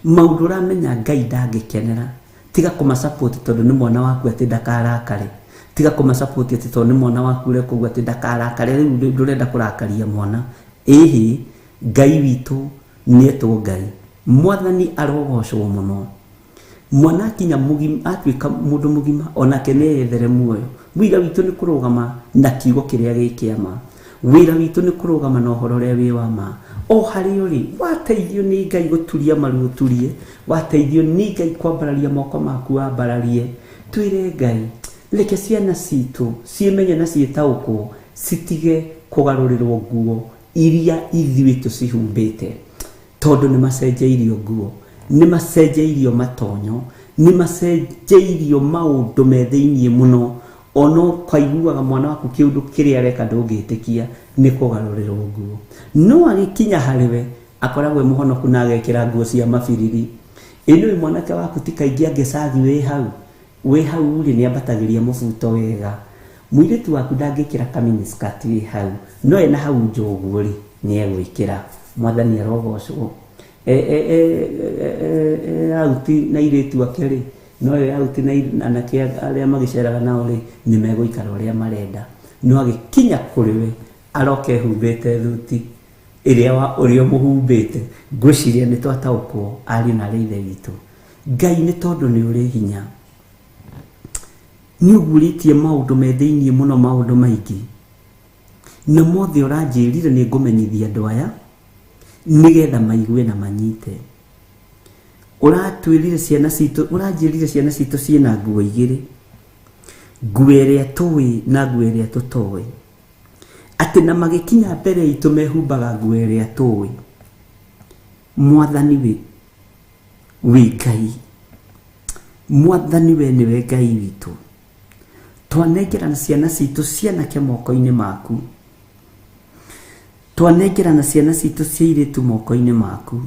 Maundu uramenya Ngai ndangikenera, tiga kumasupport tondu ni mwana waku ati ndakarakare, tiga kumasupport ati tondu ni mwana waku ure kugu ati ndakarakare. Riu ndurenda kurakaria mwana. Ehe, Ngai witu ni etwo Ngai. Mwathani arogocwo muno. Mwana akinya mugima, atwika mundu mugima, onake ni ethere muoyo. Wira witu ni kurugama na kiugo kiria gikiama. Wira witu ni kurugama na uhoro uria wi wa ma. O hari uri wateithio ni Ngai guturia maru uturie, wateithio ni Ngai kwambararia moko maku wambararie. Twire Ngai, reke ciana citu cimenye na cietaukwo, citige kugarurirwo nguo iria ithui tucihumbite, tondu ni macenjeirio nguo, ni macenjeirio matonyo, ni macenjeirio maundu me thiini muno. Ono kwaiguaga mwana waku kiundu kiria areka ndungitikia ni kugarurirwo nguo. No agikinya hariwe akoragwe muhonoku na agekira nguo cia mabiriri. Ino mwanake waku tikaingi angecathi we hau ri ni ambatagiria mubuto wega. Muiritu waku ndangikira kamini skirt wi hau, no ena hau njogu ri ni egwikira. Mwathani arogocwo. Auti na iritu akeri no auti na anake aria magiceraga nao ri ni meguikara uria marenda. No agikinya kuriwe aroke humbite thuti iria wa urio muhumbite, ngwiciria ni twataukwo ari na reithe witu. Ngai ni tondu ni uri hinya, ni uguritie maundu me thiini muno, maundu maingi na mothe uranjirire ni ngumenyithia andu aya nigetha maigue na manyite. Uratwirire ciana citu, uranjirire ciana citu ciina nguo igiri, nguo iria tuwi na nguo iria tutowi, ati na magikinya mbere itu mehumbaga nguo iria tuwi. Mwathani wi Ngai, Mwathani we niwe Ngai witu. Twanengerana ciana citu cianake moko-ini maku, twanengerana ciana citu ciiritu moko-ini maku.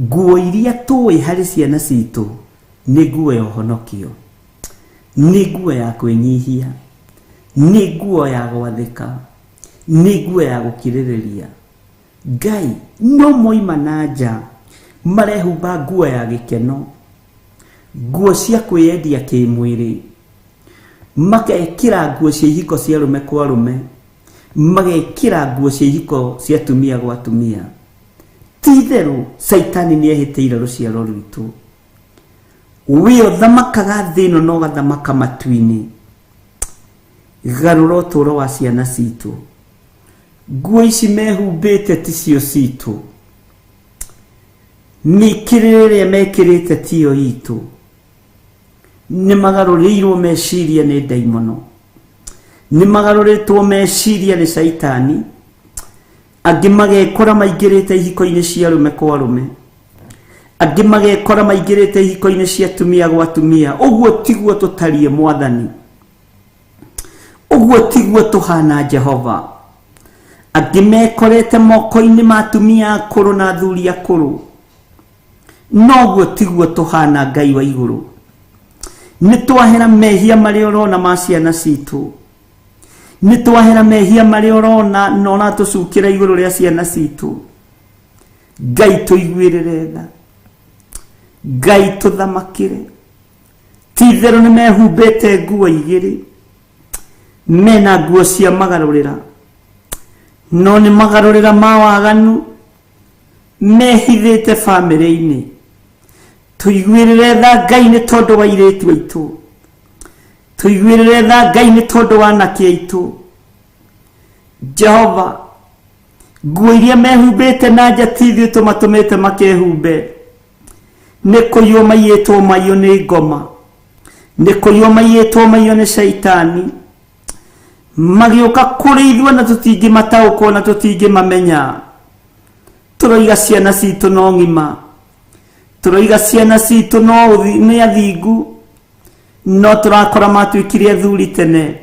Nguo iria tuwi hari ciana citu ni nguo ya uhonokio, ni nguo ya kwinyihia, ni nguo ya gwathika, ni nguo ya gukiririria. Ngai no moima na nja marehumba nguo ya gikeno, nguo cia kwiendia kimwiri, magekira nguo cia ihiko cia rume kwa rume, magekira nguo cia ihiko cia tumia gwa tumia. Titheru Saitani ni ehiteire ruciaro rwitu. Wio thamakaga thino no gathamaka matu-ini. garũra ũtũũro wa ciana citũ. Nguo ici mehumbĩte ti cio citũ, mĩkĩrĩre ĩrĩa mekĩrĩte tiyo itũ. Nĩ magarũrĩirwo meciria nĩ ndaimono, nĩ magarũrĩtwo meciria nĩ Saitani. Angĩ magekora maingĩrĩte ihiko-inĩ cia arũme kwa arũme, angĩ magekora maingĩrĩte ihiko-inĩ cia atumia gwa atumia. Ũguo tiguo tũtariĩ Mwathani, ũguo tiguo tũhana Jehova. Angĩ mekorete moko-inĩ ma atumia akũrũ na athuri akũrũ, noguo tiguo tũhana Ngai wa igũrũ. Nĩ twahera mehia marĩa ũrona ma ciana citũ, nĩ twahera mehia marĩa ũrona nona tũcukĩra igũrũ rĩa ciana citũ. Ngai tũiguĩrĩre tha, Ngai tũthamakĩre. Ti itherũ nĩ mehumbĩte nguo igĩrĩ, mena nguo cia magarũrĩra, no nĩ magarũrĩra ma waganu mehithĩte bamĩrĩ-inĩ. Tũiguĩrĩre tha Ngai nĩ tondũ wa airĩtu aitũ, tũiguĩrĩre tha Ngai nĩ tondũ wa anake aitũ. Jehova, nguo iria mehumbĩte na nja ti ithuĩ tũmatũmĩte makehumbe. Nĩ kũiywo maiyĩtwo maiyũ nĩ ngoma, nĩ kũiywo maiyĩtwo maiyũ nĩ Saitani. Magĩũka kũrĩ ithuĩ na tũtingĩmataũkwo na tũtingĩmamenya. Tũroiga ciana citũ no ng'ima, tũroiga ciana citũ nĩ athingu, no tũrakora matuĩkire athuri tene,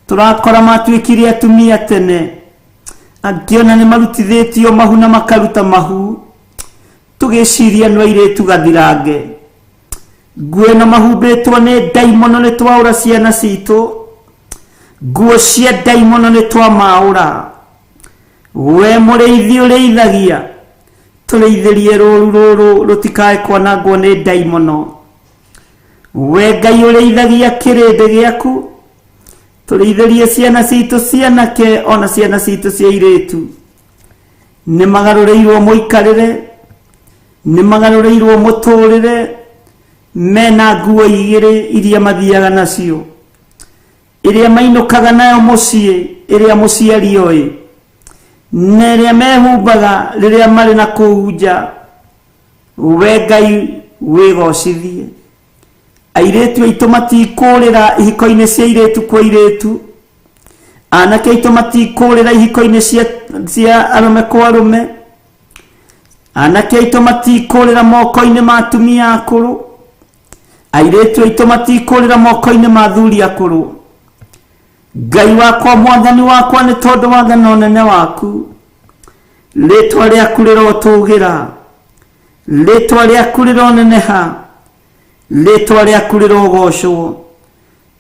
tũrakora matuĩkire atumia tene. Angĩ ona nĩ marutithĩtio mahu na makaruta mahu, tũgĩciria nĩ airĩtu gathirange. Nguo ĩno mahumbĩtwo nĩ ndaimono nĩ twaũra ciana citũ, nguo cia ndaimono nĩ twamaũra. We mũrĩithi ũrĩithagia, tũrĩithĩrie rũru rũrũ rũtikae kwanangwo nĩ ndaimono. We Ngai ũrĩithagia kĩrĩndĩ gĩaku, tũrĩithĩrie ciana citũ cianake ona ciana citũ cia airĩtu. Nĩ magarũrĩirwo mũikarĩre, nĩ magarũrĩirwo mũtũrĩre, mena nguo igĩrĩ iria mathiaga nacio, ĩrĩa mainũkaga nayo mũciĩ, ĩrĩa mũciari oĩ, na ĩrĩa mehumbaga rĩrĩa marĩ na kũu nja. We Ngai wĩgocithie. Airĩtu aitũ matikũrĩra ihiko-inĩ cia airĩtu kwa airĩtu, anake aitũ matikũrĩra ihiko-inĩ cia arũme kwa arũme, anake aitũ matikũrĩra moko-inĩ ma atumia akũrũ, airĩtu aitũ matikũrĩra moko-inĩ ma athuri akũrũ. Ngai wakwa, Mwathani wakwa, nĩ tondũ wa thana nene waku, rĩtwa rĩaku rĩrotũgĩra, rĩtwa rĩaku rĩroneneha, rĩtwa rĩaku rĩrogocwo.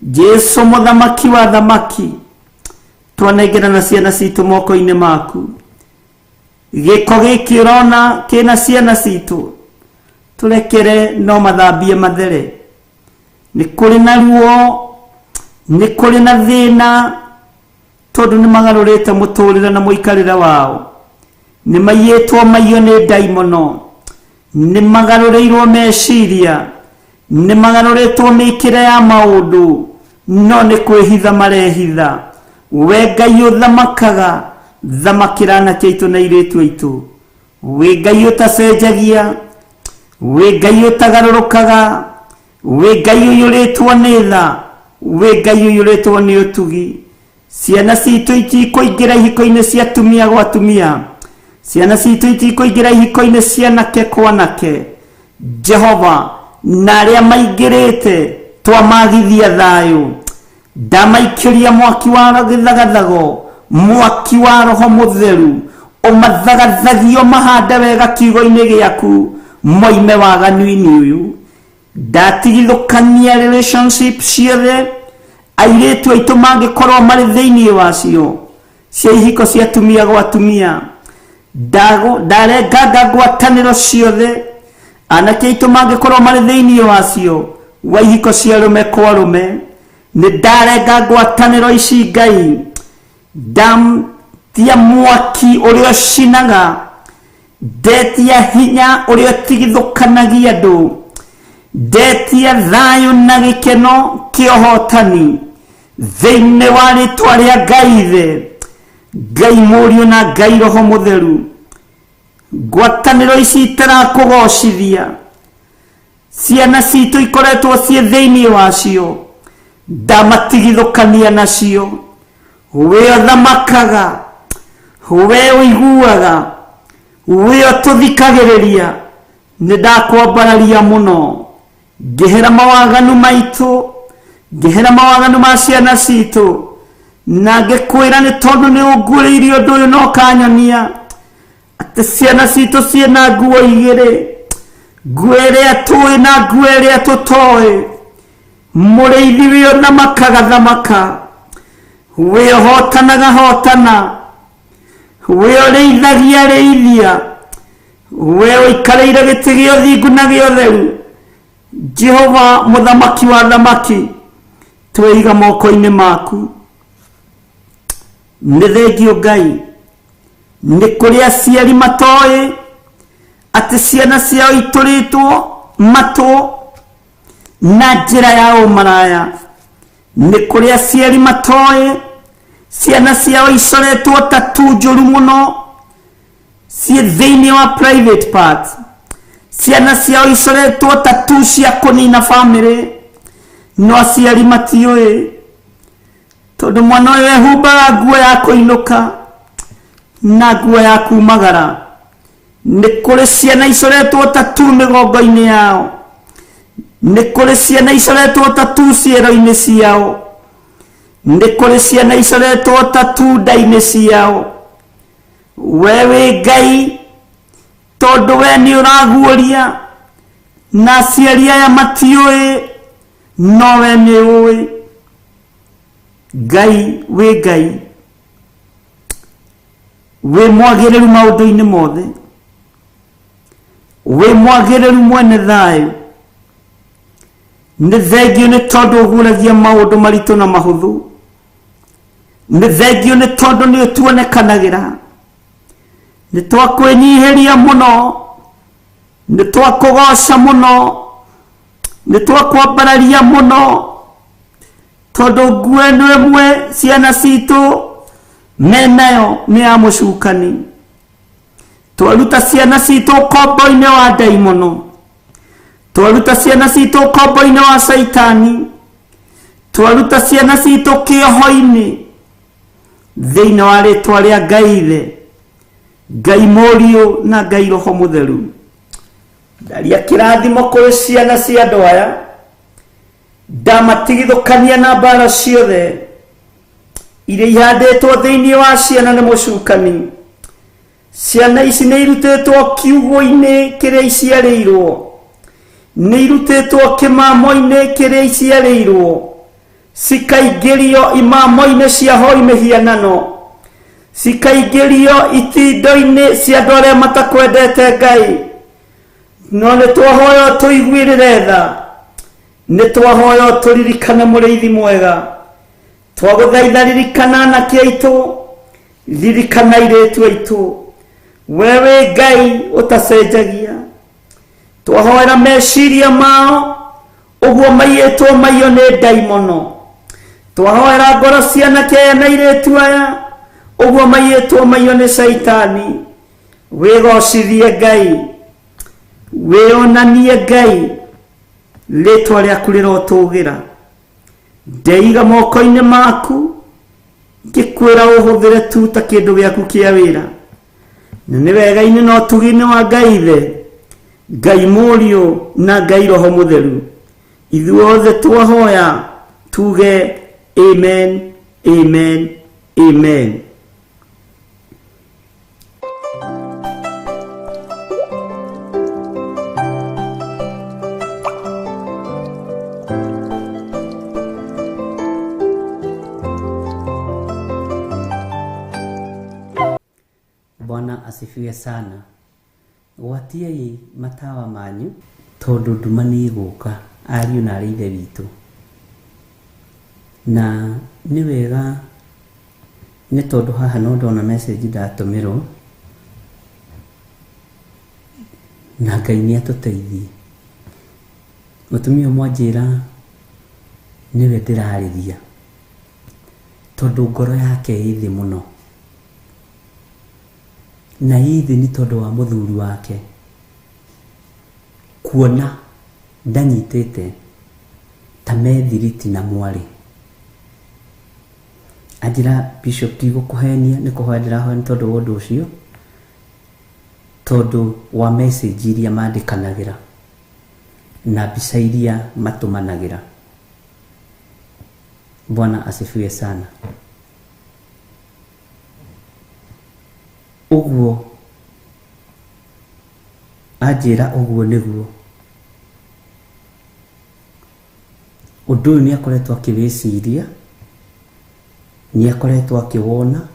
Jesu mũthamaki wa thamaki, twanengerana ciana citũ moko-inĩ maku. Gĩko gĩkĩ ũrona kĩna ciana citũ, tũrekere no mathambie mathere. Nĩ kũrĩ na ruo, nĩ kũrĩ na thĩna, tondũ nĩ magarũrĩte mũtũrĩre na mũikarĩre wao. Nĩ maiyĩtwo maiyũ nĩ ndaimono, nĩ magarũrĩirwo meciria, nĩ magarũrĩtwo mĩkĩre ya maũndũ, no nĩ kwĩhitha marehitha. We Ngai ũthamakaga, thamakĩra anake aitũ na airĩtu aitũ. We Ngai ũtacenjagia, we Ngai ũtagarũrũkaga, we Ngai ũiyũrĩtwo nĩ tha, we Ngai ũiyũrĩtwo nĩ ũtugi. Ciana citũ itikũingĩra ihiko-inĩ cia atumia gwa atumia, ciana citũ itikũingĩra ihiko-inĩ cia anake kwa anake. Jehova, na arĩa maingĩrĩte twamagithia thayũ, ndamaikĩria mwaki wa gĩthagathago, mwaki wa Roho Mũtheru, ũmathagathagio mahande wega kiugo-inĩ gĩaku, moime waganu-inĩ ũyũ. Ndatigithũkania relationship ciothe airĩtu aitũ mangĩkorwo marĩ thĩinĩ wacio cia ihiko cia atumia gwa atumia. Ndarenganga ngwatanĩro ciothe anake aitũ mangĩkorwo marĩ thĩinĩ wacio wa ihiko cia arũme kwa arũme. Nĩ ndarenga ngwatanĩro ici Ngai, ndatia mwaki ũrĩa ũcinaga, ndetia hinya ũrĩa ũtigithũkanagia andũ, ndetia thayũ na gĩkeno kĩa ũhotani, thĩinĩ wa rĩtwa rĩa Ngai Ithe, Ngai Mũriũ na Ngai Roho Mũtheru, ngwatanĩro ici itarakũgocithia, ciana citũ ikoretwo ciĩ thĩinĩ wacio, ndamatigithũkania nacio. We ũthamakaga, we ũiguaga, we ũtũthikagĩrĩria, nĩ ndakwambararia mũno, ngĩhera mawaganu maitũ, ngĩhera mawaganu ma ciana citũ, na ngĩkwĩra nĩ tondũ nĩ ũnguũrĩirie ũndũ ũyũ na ũkanyonia atĩ ciana citũ ciĩna nguo igĩrĩ, nguo ĩrĩa tũĩ na nguo ĩrĩa tũtoĩ. Mũrĩithi we ũthamakaga thamaka, we ũhotanaga hotana, we ũrĩithagia rĩithia, we ũikarĩire gĩtĩ gĩa ũthingu na gĩa ũtheru. Jehova mũthamaki wa thamaki, twĩiga moko-inĩ maku. Nĩ thengio Ngai, nĩ kũrĩ aciari matoĩ atĩ ciana ciao itũrĩtwo matũ na njĩra ya ũmaraya. Nĩ kũrĩ aciari matoĩ ciana ciao icoretwo tatu njũru mũno ciĩ thĩinĩ wa private part. Ciana ciao icoretwo tatu cia kũnina family, no aciari matiũĩ, tondũ mwana ũyũ ehumbaga nguo ya kũinũka na nguo ya kumagara. Nĩ kũrĩ ciana icoretwo tatu mĩgongo-inĩ yao, nĩ kũrĩ ciana icoretwo tatu ciero-inĩ ciao, nĩ kũrĩ ciana icoretwo tatu nda-inĩ ciao. We wĩ Ngai, tondũ we nĩ ũraguũria na aciari aya matiũĩ, no we nĩ ũĩ. Ngai wĩ Ngai, wĩ mwagĩrĩru maũndũ-inĩ mothe, wĩ mwagĩrĩru mwene thayũ. Nĩ thengio nĩ tondũ ũguũragia maũndũ maritũ na mahũthũ. Nĩ thengio nĩ tondũ nĩ ũtuonekanagĩra. Nĩ twakwĩnyihĩria mũno, nĩ twakũgoca mũno, nĩ twakwambararia mũno, tondũ nguo ĩno ĩmwe ciana citũ menayo nĩ ya mũcukani. Twaruta ciana citũ ũkombo-inĩ wa ndaimono, twaruta ciana citũ ũkombo-inĩ wa Saitani, twaruta ciana citũ kĩoho-inĩ, thĩinĩ wa rĩtwa rĩa Ngai Ithe, Ngai Mũriũ na Ngai Roho Mũtheru. Ndaria kĩrathimo kũrĩ ciana cia andũ aya, ndamatigithũkania na mbara ciothe iria ihandĩtwo thĩinĩ wa ciana nĩ mũcukani. Ciana ici nĩ irutĩtwo kiugo-inĩ kĩrĩa iciarĩirwo, nĩ irutĩtwo kĩmamo-inĩ kĩrĩa iciarĩirwo, cikaingĩrio imamo-inĩ cia hoi mĩhianano, cikaingĩrio itindo-inĩ cia andũ arĩa matakwendete Ngai. No nĩ twahoya tũiguĩrĩre tha, nĩ twahoya tũririkane mũrĩithi mwega. Twagũthaitha ririkana anake aitũ, ririkana airĩtu aitũ. We wĩ Ngai ũtacenjagia. Twahoera meciria mao ũguo maiyĩtwo maiyũ nĩ ndaimono. Twahoera ngoro cia anake aya na airĩtu aya ũguo maiyĩtwo maiyũ nĩ Saitani. Wĩgocithie Ngai, wĩonanie Ngai, rĩtwa rĩaku rĩrotũgĩra. Ndeiga moko-inĩ maku, ngĩkwĩra ũhũthĩre tu ta kĩndũ gĩaku kĩa wĩra. Na nĩ wega-inĩ na ũtugi-inĩ wa Ngai Ithe, Ngai Mũriũ na Ngai Roho Mũtheru, ithuothe twahoya tuge amen, amen, amen. Bwana asifiwe sana. Gwatiai matawa manyu tondu nduma nĩ ĩgũka, ariũ na arĩ ithe witũ. Na nĩ wega nĩ tondũ haha no ndona message ndatũmĩrwo na Ngai nĩ atũteithie. Mũtumia mwanjĩra nĩwe ndĩrarĩria tondu ngoro yake ithi muno, na ithi ni tondu wa muthuri wake kuona ndanyitite ta methiriti na mwari. Ajira Bishop tigo kuhenia ni kuhoendera ho tondu wa undu ucio, tondu wa message iria mandikanagira na mbica iria matumanagira. Bwana asifiwe sana. Uguo ajira uguo niguo undu uyu ni akoretwo akiriciria, ni akoretwo akiwona,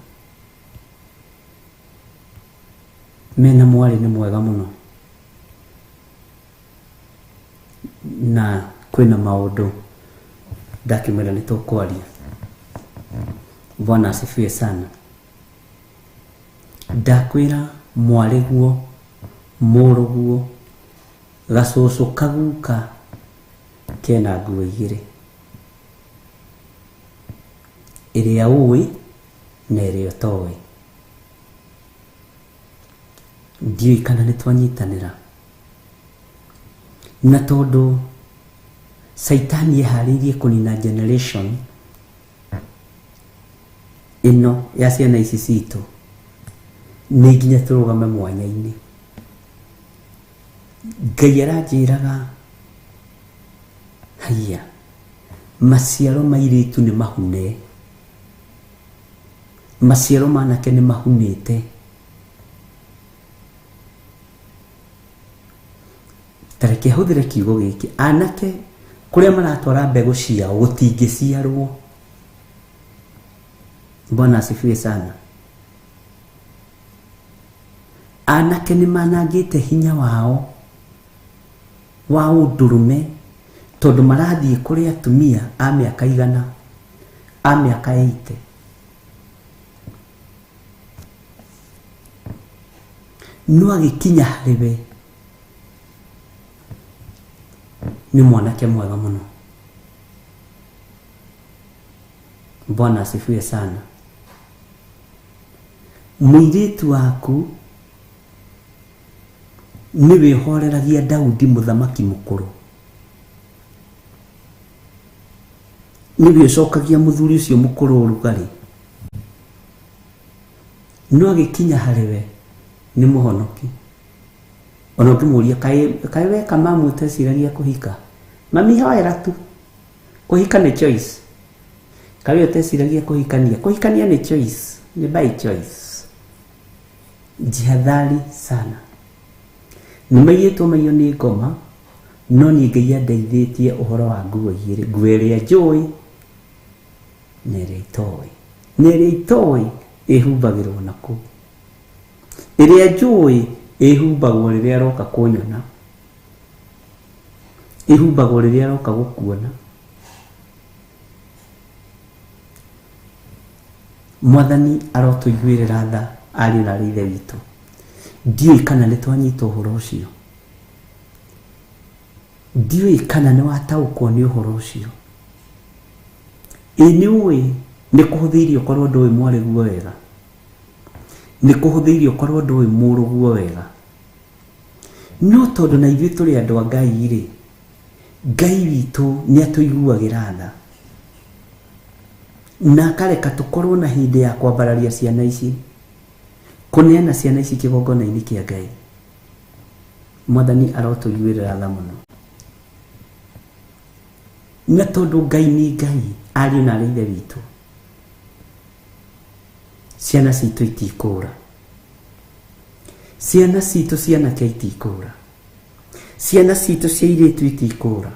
mena mwari ni mwega muno, na kwina maundu ndakimwira ni tukwaria. Bwana asifiwe sana. Ndakwira mwari guo, muruguo, gacucu kaguka kena nguo igiri, iria uwi na iria utowi. Ndiui kana ni twanyitanira, na tondu Saitani eharirie kunina generation ino ya ciana ici citu, ni nginya turugame mwanya-ini. Ngai aranjiraga haya maciaro mairitu ni mahune, maciaro manake ni mahunite. Tareke huthire kiugo giki, anake kuria maratwara mbegu ciao gutingiciarwo. Bwana asifiwe sana. Anake ni manangite hinya wao wa undurume, tondu marathie kuri atumia a miaka 100, a miaka 80. No agikinya hariwe ni mwanake mwega muno. Bwana asifiwe sana. Mwiritu waku ni wihoreragia Daudi muthamaki mukuru, ni wicokagia muthuri ucio mukuru urugari. No agikinya hariwe ni muhonoki. Ona ukimuria kai weka mamu uteciragia kuhika, mami hoera tu, kuhika ni choice. Kai uteciragia kuhikania ni choice, ni by choice. Jihadhari sana. Nimaiyetwo maio ni ngoma, no ni Ngai andeithitie uhoro wa nguo igiri, nguo iria njui na iria itoi. Na iria itoi ihumbagirwo naku, iria njui ihumbagwo riria aroka kunyona, ihumbagwo riria aroka gukuona. Mwathani arotuiguirira tha ari na rithe witu. Ndiui kana ni twanyita uhoro ucio, ndiui kana ni wataukwo ni uhoro ucio. Iniui ni kuhuthirio korwo ndui mwari guo wega, ni kuhuthirio korwo ndui muru guo wega. No tondu na ithuĩ tũrĩ andũ a Ngai rĩ, Ngai witũ nĩ atũiguagĩra tha, na akareka tũkorwo na hĩndĩ ya kwambararia ciana ici, kuneana ciana ici kĩgongona-inĩ kĩa Ngai. Mwathani arotũiguĩrĩra tha mũno. Na tondu Ngai nĩ Ngai, ariũ na ithe witũ, ciana citũ itikũra, ciana citũ cianake itikũra, ciana citũ cia airĩtu itikũra,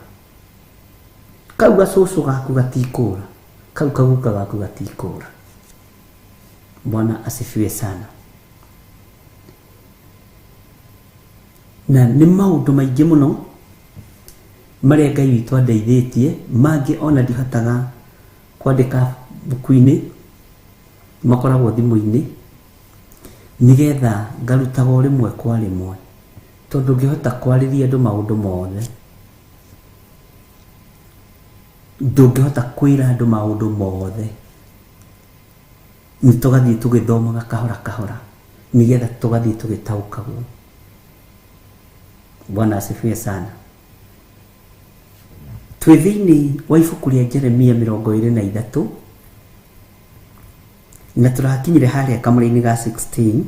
kau gacucu gaku gatikũra, kau kaguka gaku gatikũra. Bwana asifiwe sana. Na nĩ maũndũ maingĩ mũno marĩa Ngai witũ andeithĩtie, mangĩ ona ndihotaga kwandĩka buku-inĩ, makoragwo thimũ-inĩ, nigetha ngarutaga o rĩmwe kwa rĩmwe, tondu ngĩhota kwarĩria andũ maũndũ mothe, ndũngĩhota kwĩra andũ maũndũ mothe, nĩ tũgathiĩ tũgĩthomaga kahora kahora nigetha tũgathiĩ tũgĩtaũkagwo. Bwana asifiwe sana. Twĩ thĩinĩ wa ibuku rĩa Jeremia 23 na tũrakinyire harĩa kamũra-inĩ ga 16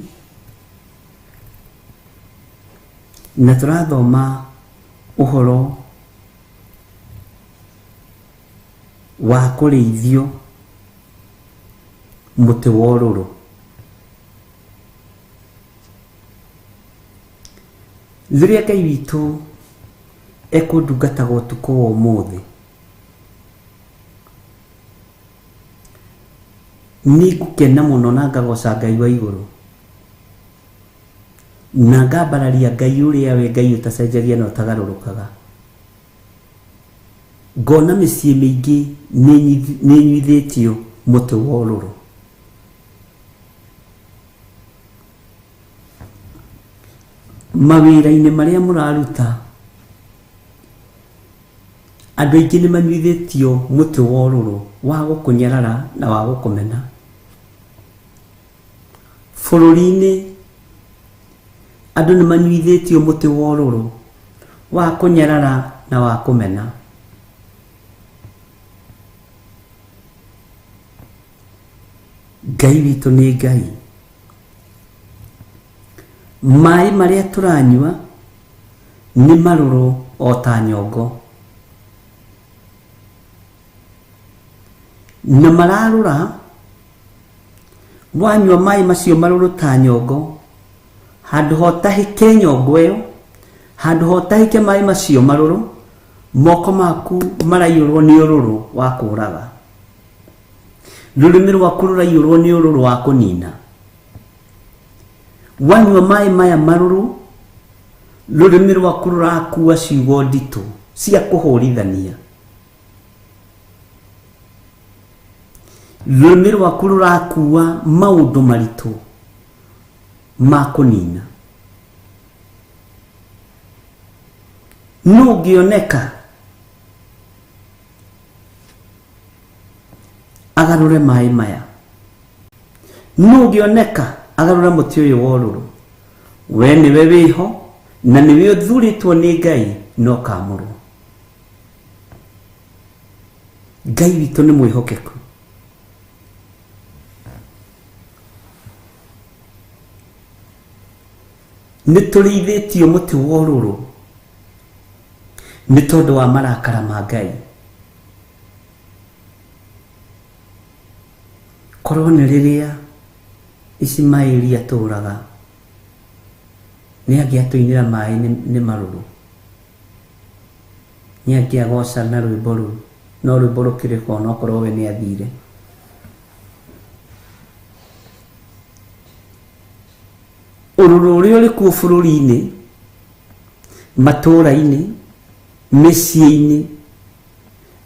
na tũrathoma ũhoro wa kũrĩithio mũtĩ wa ũrũrũ. Rĩrĩa Ngai witũ ekũndungataga ũtukũ wa ũmũthĩ, nĩ ngũkena mũno na ngagoca Ngai wa igũrũ na ngambararia Ngai ũrĩa we Ngai ũtacenjagia na ũtagarũrũkaga. Ngona mĩciĩ mĩingĩ nĩ nyuithĩtio mũtĩ wa ũrũrũ. Mawĩra-inĩ marĩa mũraruta andũ aingĩ nĩ manyuithĩtio mũtĩ wa ũrũrũ wa gũkũnyarara na wa gũkũmena. Bũrũri-inĩ andũ nĩ manyuithĩtio mũtĩ wa ũrũrũ wa kũnyarara na wa kũmena. Ngai witũ nĩ Ngai. Maĩ marĩa tũranyua nĩ marũrũ o ta nyongo, na mararũra. Wanyua maĩ macio marũrũ ta nyongo, handũ hotahĩke nyongo ĩyo, handũ hotahĩke maĩ macio marũrũ, moko maku maraiyũrwo nĩ ũrũrũ wa kũũraga. Rũrĩmĩ rwaku rũraiyũrwo nĩ ũrũrũ wa kũnina. Wanyua maĩ maya marũrũ, rũrĩmĩ rwaku rũrakua ciugo nditũ cia kũhũrithania. Rũrĩmĩ rwaku rũrakua maũndũ maritũ ma kũnina. Nũ ũngĩoneka agarũre maĩ maya? Nũ ũngĩoneka agarũre mũtĩ ũyũ wa ũrũrũ? We nĩwe wĩho na nĩwe ũthurĩtwo nĩ Ngai no kamũrwo. Ngai witũ nĩ mwĩhokeku. Nĩ tũrĩithĩtio mũtĩ wa ũrũrũ nĩ tondũ wa marakara ma Ngai. Korwo nĩ rĩrĩa Ismaili atũraga nĩ angĩatũinĩra maĩ nĩ marũrũ, nĩ angĩagoca na rwĩmbo rũu, no rwĩmbo rũkĩrĩka onokorwo we nĩ athire. Ũrũrũ ũrĩa ũrĩ kuo bũrũri-inĩ, matũũra-inĩ, mĩciĩ-inĩ,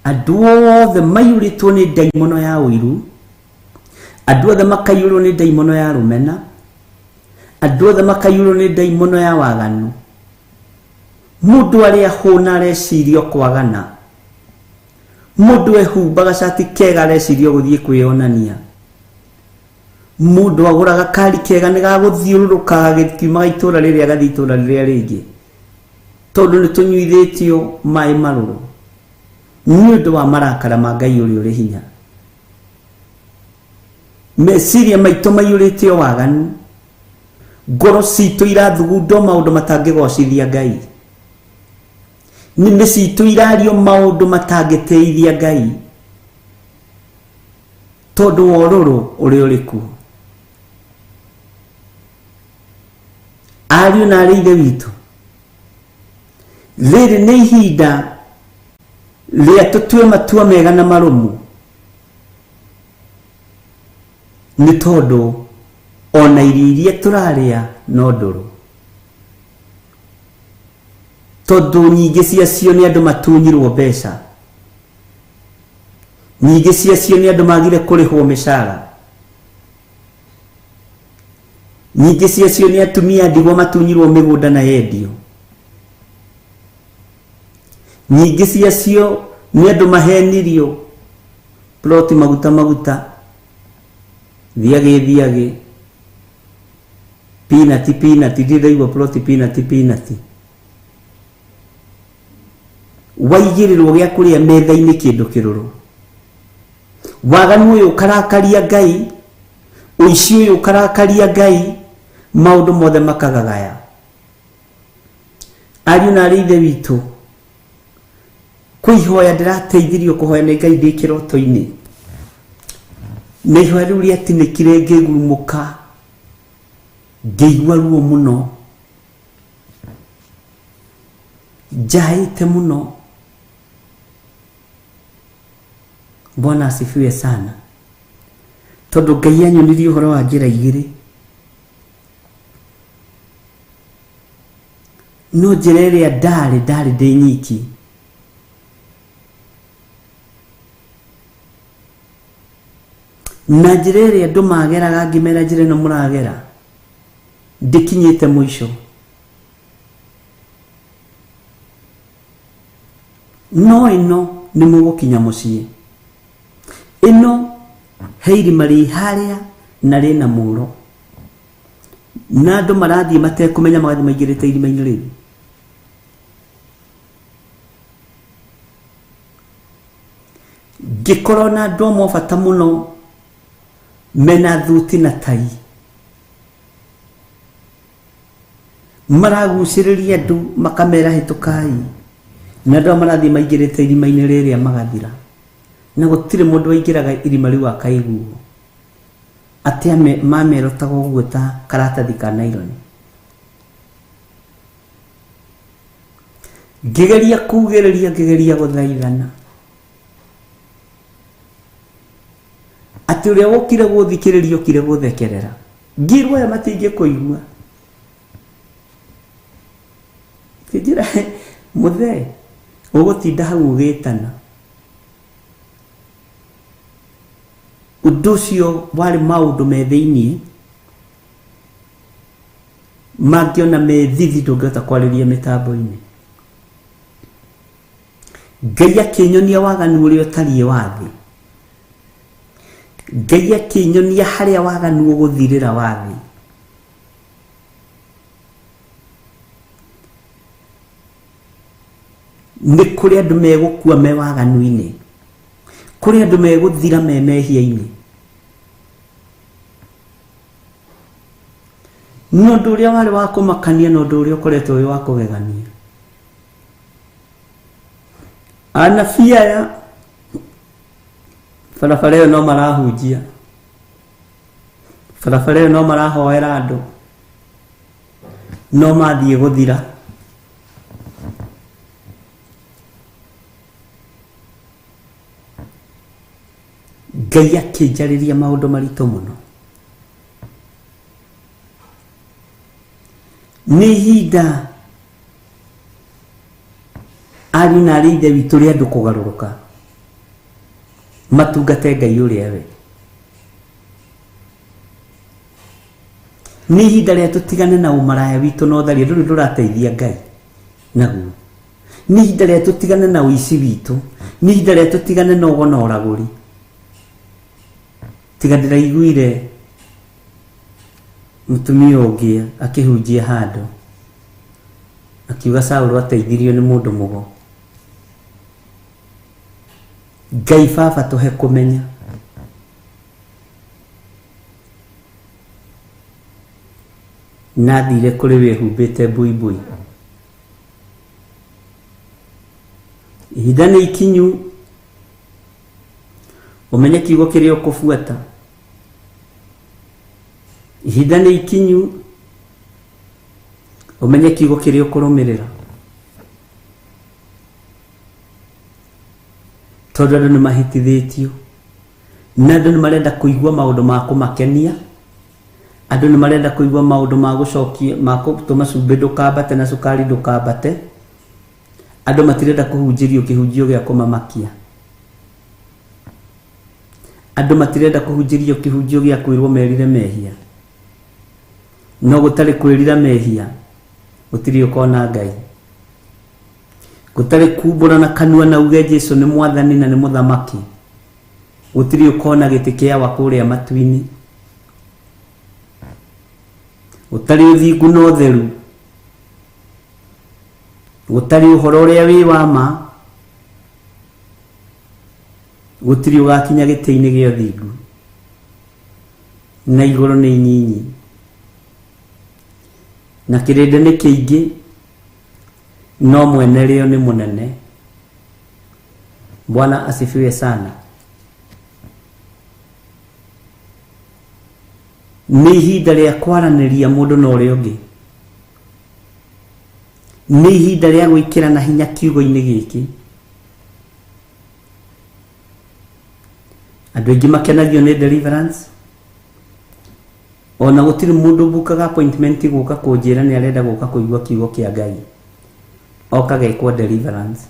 andũ othe maiyũrĩtwo nĩ ndaimono ya ũiru, andũ othe makaiyũrwo nĩ ndaimono ya rũmena, andũ othe makaiyũrwo nĩ ndaimono ya waganu. Mũndũ arĩa hũna areciria kwagana, mũndũ ehumbaga cati kega areciria gũthiĩ kwĩonania, mũndũ agũraga kari kega nĩ gagũthiũrũrũka gĩkiumaga itũũra rĩrĩa gathiĩ itũũra rĩrĩa rĩngĩ, tondũ nĩ tũnyuithĩtio maĩ marũrũ nĩ ũndũ wa marakara ma Ngai ũrĩa ũrĩ hinya. Meciria maitũ maiyũrĩte o waganu, ngoro citũ irathugundwo maũndũ matangĩgocithia Ngai, nĩmĩ citũ irario maũndũ matangĩteithia Ngai tondũ wa ũrũrũ ũrĩa ũrĩ kuo. Ariũ na aarĩ a Ithe witũ, rĩrĩ nĩ ihinda rĩa tũtue matua mega na marũmu, nĩ tondũ ona irio iria tũrarĩa no ndũrũ, tondũ nyingĩ ciacio nĩ andũ matunyirwo mbeca, nyingĩ ciacio nĩ andũ magire kũrĩhwo mĩcara, nyingĩ ciacio nĩ atumia ndigwa matunyirwo mĩgũnda na yendio, nyingĩ ciacio nĩ andũ mahenirio ploti maguta, thiage peanut ndiraigua plot peanut waigirirwo gya kuria metha-ini kindu kiruru waganu uyu ukarakaria Ngai uici uyu ukarakaria Ngai maundu mothe makagagaya ariu na ithe witu kwihoya ndirateithirio kuhoya ni Ngai ndi kiroto-ini ni ihoya riu riatinikire ngigurumuka ngiigua ruo muno njaite muno. Bwana asifiwe sana tondu Ngai anyonirie uhoro wa njira igiri no njira iria ndari ndi nyiki na njira iria andu mageraga ngimera njira ino muragera ndikinyite mwisho no ino ni mugukinya mucii ino heiri mari haria na rina muro na andu marathie matekumenya magathi maigirite irima-ini riu ngikorwo na andu amwe bata muno mena thuti na tai maraguciriria andu makamera hitukai na andu marathie maigirite irima-ini riria magathira na gutire mundu waingiraga irima riu akaiguo atia mamerotaga uguo ta karatathi ka naironi ngigeria kugiriria ngigeria guthaithana ati uria wokire guthikiriria ukire guthekerera ngirwo ya matingi kuigua kijira muthe ugutinda hau ugitana undu ucio wari maundu me thiini mangiona me thithi ndungihota kwariria mitambo-ini Ngai akinyonia waganu uria utarie wathi Ngai akinyonia haria waganu uguthirira wathi ni kuri andu megukua me waganu-ini kuri andu meguthira me mehia-ini no ndu uria wari wa kumakania no ndu uria ukoretwo wi wa kugegania anabii aya barabara ĩyo no marahunjia barabara ĩyo no marahoera andu no mathie guthira Ngai akinjariria maundu maritu muno ni hinda ari na ithe witu ri andu kugaruruka matungate Ngai uria we ni hinda ria tutigane na umaraya witu no thari ndu ndurateithia Ngai naguo ni hinda ria tutigane na uici witu ni hinda ria tutigane na ugo na uraguri tiga ndiraiguire mutumia ungi akihunjia handu akiuga Saulu ateithirio ni mundu mugo Ngai baba tuhe kumenya nathire kuri we humbite buibui ihinda ni ikinyu umenye kiugo kiria ukubuata ihinda ni ikinyu umenye kiugo kiria ukurumirira tondu andu ni mahitithitio na andu ni marenda kuigua maundu ma kumakenia andu ni marenda kuigua maundu ma gucokia ma gutuma cumbi ndukambate na cukari ndukambate andu matirenda kuhunjirio kihunjio gia kumamakia andu matirenda kuhunjirio kihunjio gia kwirwo merire mehia no gutari kwirira mehia gutiri ukona Ngai gutari kumbura na kanua na uge Jesu ni mwathani na ni muthamaki gutiri ukona giti kia wa kuria matu-ini gutari uthingu no theru, gutari uhoro uria wi wa ma, gutiri ugakinya giti-ini gia uthingu, na iguru ni nyinyi, na kirinde ni kiingi, no mwene rio ni munene. Bwana asifiwe sana. Ni ihinda ria kwaraniria mundu na uria ungi, ni ihinda ria gwikirana hinya kiugo-ini giki. Andu aingi makenagio ni deliverance, ona gutiri mundu bukaga appointment guka kunjira ni arenda guka kuigua kiugo kia Ngai, okagekwo deliverance.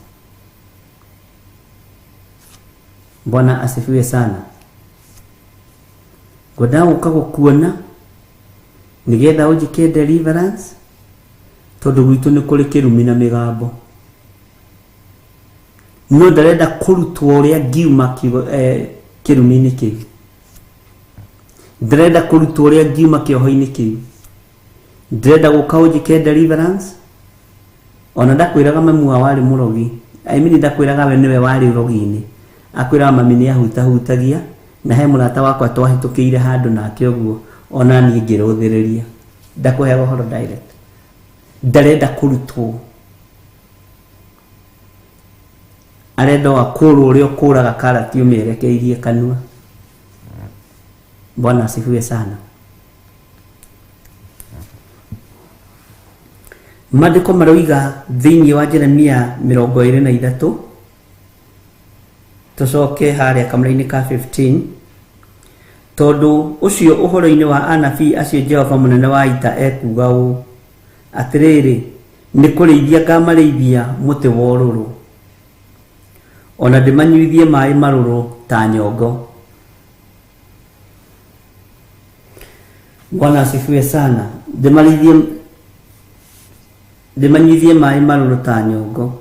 Bwana asifiwe sana. Ngoda guka gukuona nigetha ujike deliverance, tondu gwitu ni kuri kirumi na migambo. No ndarenda kurutwo uria ngiuma kirumi-ini kiu, ndarenda kurutwo uria ngiuma kioho-ini kiu, ndarenda guka ujike deliverance. Ona ndakwiraga mamu wari murogi, ndakwiraga we niwe wari urogi-ini, akwiraga mami ni ahutahutagia, na he murata wakwa twahitukiire handu nake uguo, ona ni ngiruthiriria. Ndakuhe uhoro direct, ndarenda kurutwo, arenda wakuru uria ukuraga karati umierekeirie kanua. Bwana asifiwe sana. Maandiko maroiga thiini wa Jeremia 23, tucoke haria kamera-ini ka 15, tondu ucio uhoro-ini wa anabii acio Jehova munene wa ita ekuga uu atiriri, ni kurithia ngamarithia muti wa ururu, ona ndimanyuithie mai maruru ta nyongo. Bwana asifiwe sana. Ndimanyuithie mai maruru ta nyongo.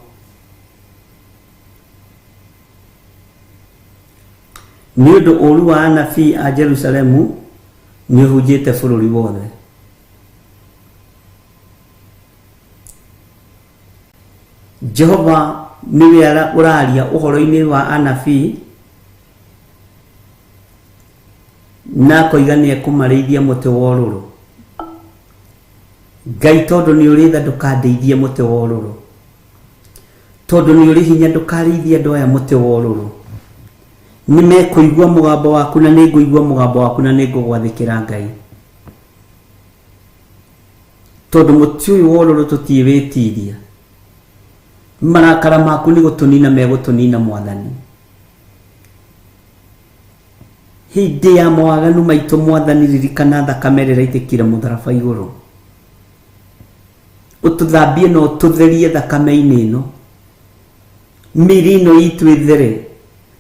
Ni undu uru wa anabii a Jerusalemu ni uhunjite bururi wothe. Jehova niwe uraria uhoro-ini wa anabii, na koiga ni ekumarithia muti wa ururu. Ngai tondu ni uri tha ndukandeithie muti wa ururu, tondu ni uri hinya ndukarithia andu aya muti wa ururu. Ni mekuigua mugambo waku na ni nguigua mugambo waku na ni ngugwathikira Ngai, tondu muti uyu wa ururu tutiwitiria. Marakara maku ni gutunina megutunina Mwathani. Hindi ya mawaganu maitu Mwathani, ririkana thakame ĩrĩa ĩraitĩkire mũtharaba iguru, ututhambie no tutherie thakame-ini ĩno, mĩĩrĩ ĩno itu ĩthere,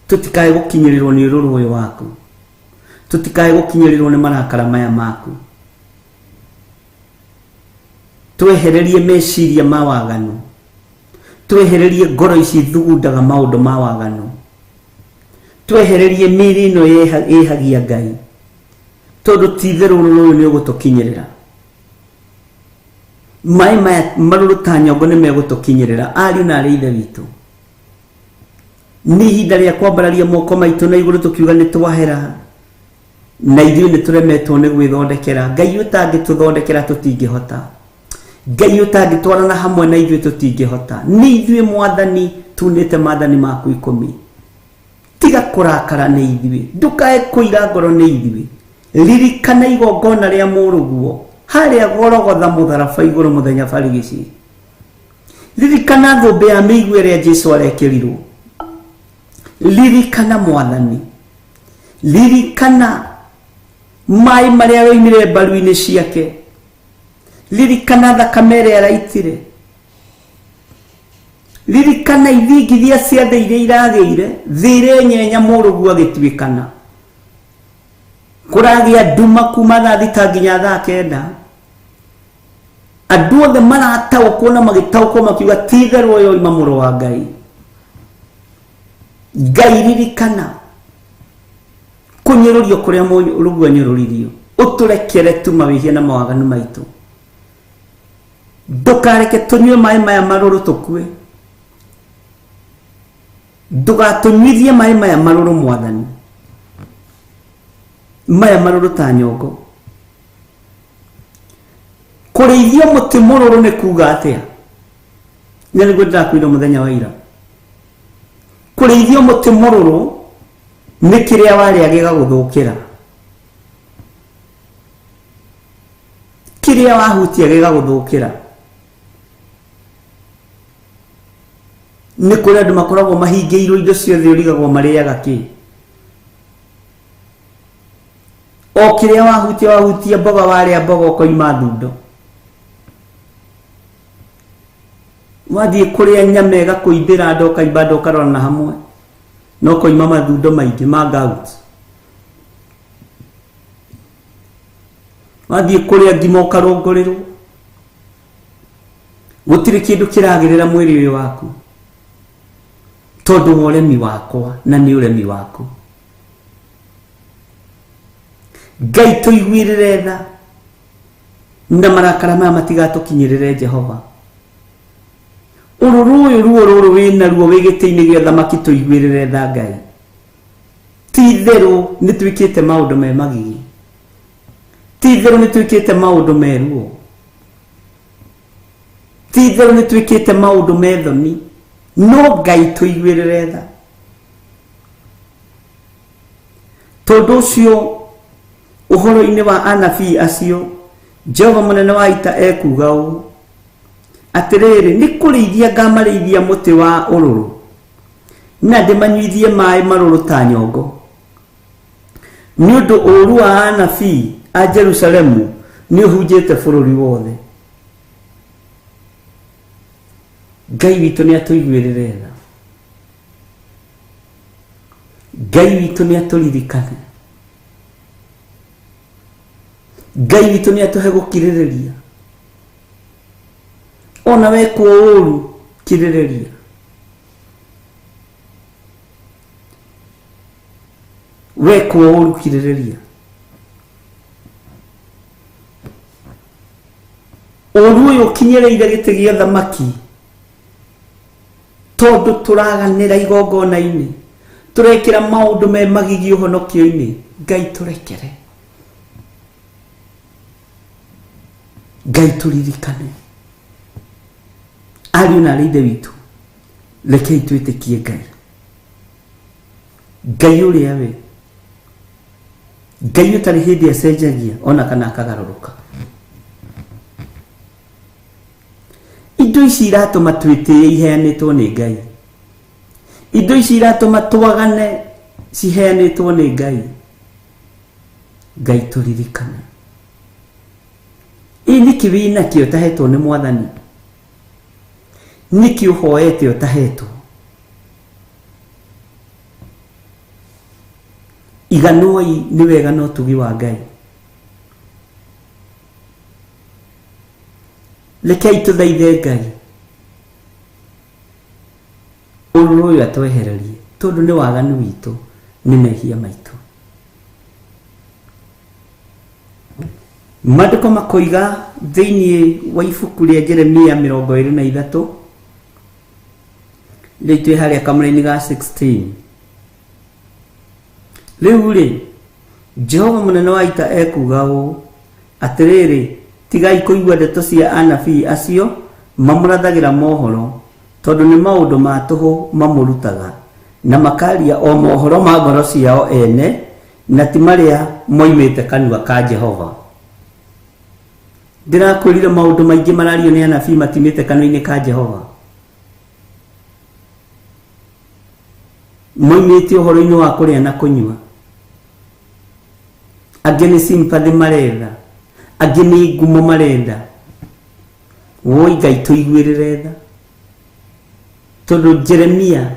tutikae gukinyirirwo ni ururu uyu waku, tutikae gukinyirirwo ni marakara maya maku. Twehererie meciria ma waganu, twehererie ngoro ici thugundaga maundu ma waganu, twehererie mĩĩrĩ ĩno ĩhagia Ngai, tondu ti theru ururu uyu ni ugutukinyirira. Mai maya maruru ta nyongo ni megutukinyirira. Ariũ na arĩ ithe witũ, ni ihinda ria kwambararia moko maitu na iguru tukiuga ni twahera, na ithuĩ ni turemetwo ni gwithondekera. Ngai ũtangĩtũthondekera tũtingĩhota, Ngai ũtangĩtwarana hamwe na ithuĩ tũtingĩhota. Ni ithuĩ Mwathani tunĩte maathani maku 10. Tiga kurakara ni ithuĩ, ndukae kũira ngoro ni ithuĩ. Ririkana igongona ria mũrũguo haria Gologotha mũtharaba iguru muthenya barigici. Ririkana thũmbĩ ya mĩigua ĩrĩa Jesu arekerirwo. Ririkana Mwathani, ririkana mai maria yoimire mbaru-ini ciake, ririkana thakame ĩrĩa araitire, ririkana ithingithia cia thĩ iria iragĩire, thĩ nyenya mũrũguo agĩtuĩkana. Kũragĩa nduma kuma thaa 6 nginya thaa 9. Andũ othe marataũkwo na magĩtaũkwo makiuga ti itherũ ũyũ oima mũrũ wa Ngai. Ngai ririkana kunyũrũrio kũrĩa mũrũguo anyũrũririo, ũtũrekere tu mawĩhia na mawaganu maitũ. ndukareke tunywe maĩ maya marũrũ tũkue, ndũgatũnyuithie maĩ maya marũrũ Mwathani, maya marũrũ ta nyongo. Kũrĩithio mũtĩ mũrũrũ nĩ kuuga atĩa? Na nĩguo ndĩrakwĩra mũthenya wa ira, kũrĩithio mũtĩ mũrũrũ nĩ kĩrĩa warĩa gĩgagũthũkĩra, kĩrĩa wahutia gĩgagũthũkĩra. Nĩ kũrĩ andũ makoragwo mahingĩirwo indo ciothe ũrigagwo marĩaga kĩ? O kĩrĩa wahutia mboga, warĩa mboga ũkoima thundo, wathiĩ kũrĩa nyama ĩgakũimbĩra nda ũkaimba nda ũkarorana hamwe no ũkoima mathundo maingĩ ma gout. Wathiĩ kũrĩa ngima ũkarũngũrĩrwo, gũtirĩ kĩndũ kĩragĩrĩra mwĩrĩ ũyũ waku tondũ wa ũremi wakwa na nĩ ũremi waku. Ngai tũiguĩrĩre tha na marakara maya matigatũkinyĩrĩre Jehova. Ũrũrũ ũyũ ruo rũrũ wĩna ruo wĩ gĩtĩ-inĩ gĩa ũthamaki tũiguĩrĩre tha Ngai. Ti itherũ nĩ twĩkĩte maũndũ me magigi, ti itherũ nĩ twĩkĩte maũndũ me ruo, ti itherũ nĩ twĩkĩte maũndũ me thoni, no Ngai tũiguĩrĩre tha. Tondũ ũcio ũhoro-inĩ wa anabii acio Jehova mũnene wa ita ekuga ũũ atĩrĩrĩ, nĩ kũrĩithia ngamarĩithia mũtĩ wa ũrũrũ na ndĩmanyuithie maĩ marũrũ ta nyongo, nĩ ũndũ ũũru wa anabii a Jerusalemu nĩ ũhunjĩte bũrũri wothe. Ngai witũ nĩ atũiguĩrĩre tha, Ngai witũ nĩ atũririkane, Ngai witũ nĩ atũhe gũkirĩrĩria. Ona wekwo ũũru kirĩrĩria, wekwo ũũru kirĩrĩria. Ũũru ũyũ ũkinyĩrĩire gĩtĩ gĩa ũthamaki tondũ tũraganĩra igongona-inĩ, tũrekĩra maũndũ me magigi ũhonokio-inĩ. Ngai tũrekere, Ngai tũririkane. Ariũ na aarĩ a Ithe witũ, rekei twĩtĩkie Ngai, Ngai ũrĩa we, Ngai ũtarĩ hĩndĩ acenjagia ona kana akagarũrũka. Indo ici iratũma twĩtĩe iheanĩtwo nĩ Ngai, indo ici iratũma twagane ciheanĩtwo nĩ Ngai. Ngai tũririkane. Nĩkĩ wĩna kĩo ũtahetwo nĩ Mwathani? Nĩkĩ ũhoete ũtahetwo? Iganoi nĩ wega na ũtugi wa Ngai. Rekei tũthaithe Ngai ũrũrũ ũyũ atwehererie tondũ nĩ waganu witũ, nĩ mehia maitũ. Maandĩko makoiga thĩinĩ wa ibuku rĩa Jeremia 23 rĩu twĩ harĩa kamũra-inĩ ga 16. Rĩu rĩ, Jehova mũnene wa ita ekuga ũũ atĩrĩrĩ, tigai kũigua ndeto cia anabii acio mamũrathagĩra mohoro, tondũ nĩ maũndũ ma tũhũ mamũrutaga na makaria o mohoro ma ngoro ciao ene na ti marĩa moimĩte kanua ka Jehova. Ndĩrakwĩrire maũndũ maingĩ marario nĩ anabii matimĩte kanua-inĩ ka Jehova, moimĩte ũhoro-inĩ wa kũrĩa na kũnyua. Angĩ nĩ sympathy marenda, angĩ nĩ ngumo marenda. Woi Ngai tũiguĩrĩre tha, tondũ Jeremia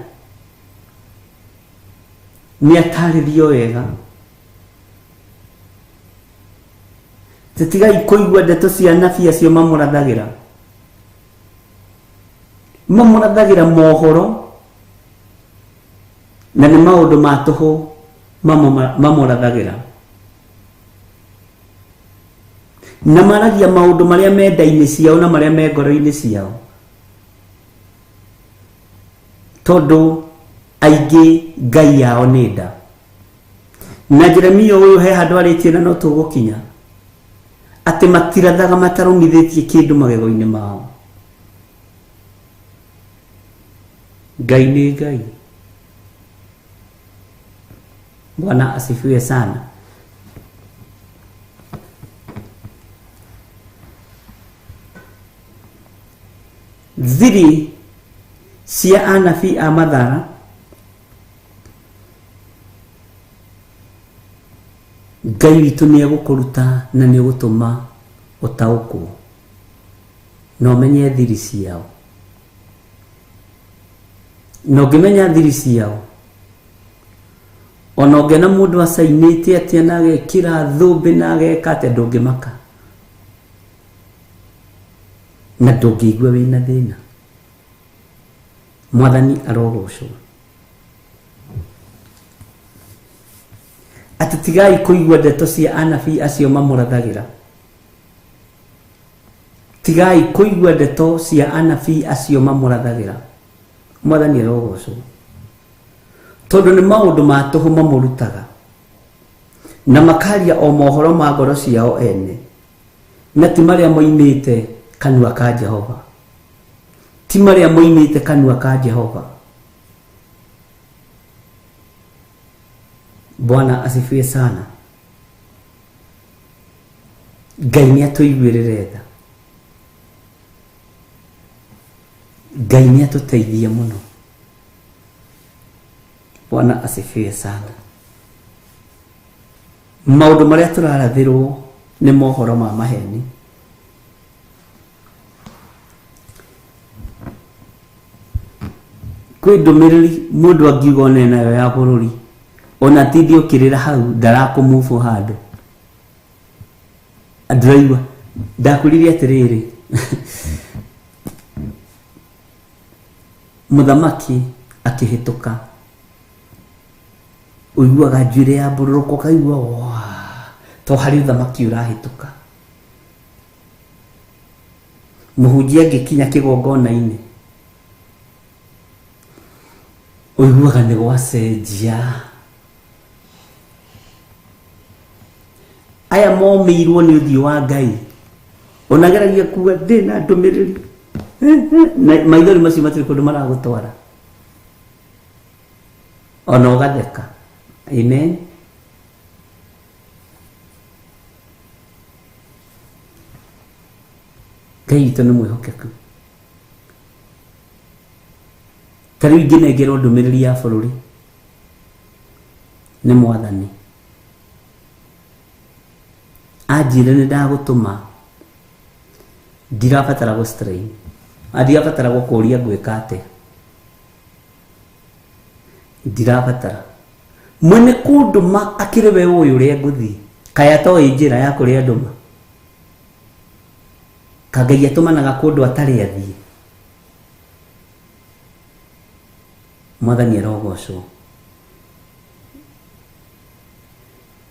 nĩ atarĩrio wega. Tũtigai kũigua ndeto cia anabii acio mamũrathagĩra mohoro na nĩ maũndũ ma tũhũ mamũrathagĩra. na maragia maundu maria menda-ini ciao na maria me ngoro-ini ciao, tondu aingi ngai yao ni nda. Na Jeremia uyu he handu aritie na no tugukinya ati matirathaga matarumithĩtie kindu magego-ini mao. Ngai ni ngai. Bwana asifiwe sana. Thiri cia anabii a mathara Ngai witũ nĩ egũkũruta na nĩ egũtũma ũtaũkwo na ũmenye thiri ciao. Na ũngĩmenya thiri ciao, ona ũngĩona mũndũ acainĩte atĩa na agekĩra thũmbĩ na ageka atĩa, ndũngĩmaka na ndũngĩigua wĩna thĩna. Mwathani arogocwo. Ati tigai kũigua ndeto cia anabii acio mamũrathagira. Tigai kũigua ndeto cia anabii acio mamũrathagira. Mwathani arogocwo. Tondu nĩ maũndũ ma tũhũ mamũrutaga na makaria o mohoro ma ngoro ciao ene, na ti marĩa moimĩte kanua ka Jehova. Ti marĩa moimĩte kanua ka Jehova. Bwana asifiwe sana. Ngai nĩ atũiguĩrĩre tha. Ngai nĩ atũteithie mũno. Bwana asifiwe sana. Maũndũ marĩa tũrarathĩrwo nĩ mohoro ma maheni. Kwĩ ndũmĩrĩri mũndũ angiuga one nayo ya bũrũri, ona tindi ũkĩrĩra hau ndarakũmũbũ handũ. Ndĩraigua ndakũririe atĩrĩrĩ mũthamaki akĩhĩtũka, ũiguaga njuĩrĩ ya mbũrũrũko, kaigua to harĩ ũthamaki ũrahĩtũka. Mũhunjia angĩkinya kĩgongona-inĩ, ũiguaga nĩ gwacenjia. Aya momĩirwo nĩ ũthiũ wa Ngai, onageragia kuga ndĩna ndũmĩrĩri, maithori macio matirĩ kũndũ maragũtwara, ona ũgatheka. Amen. Ngai witũ nĩ mwĩhokeku. Ta rĩu ingĩnengerwo ndũmĩrĩri ya bũrũri nĩ Mwathani, anjĩre nĩ ndagũtũma, ndirabatara gũstrain, ndirabatara gũkũria ngwĩka atĩa, ndirabatara mwene kũndũma akĩrĩ we ũyũ ũrĩa ngũthiĩ, kaya toĩ njĩra ya kũrĩa ndũma, ka Ngai atũmanaga kũndũ atarĩ athiĩ. Mwathani arogocwo.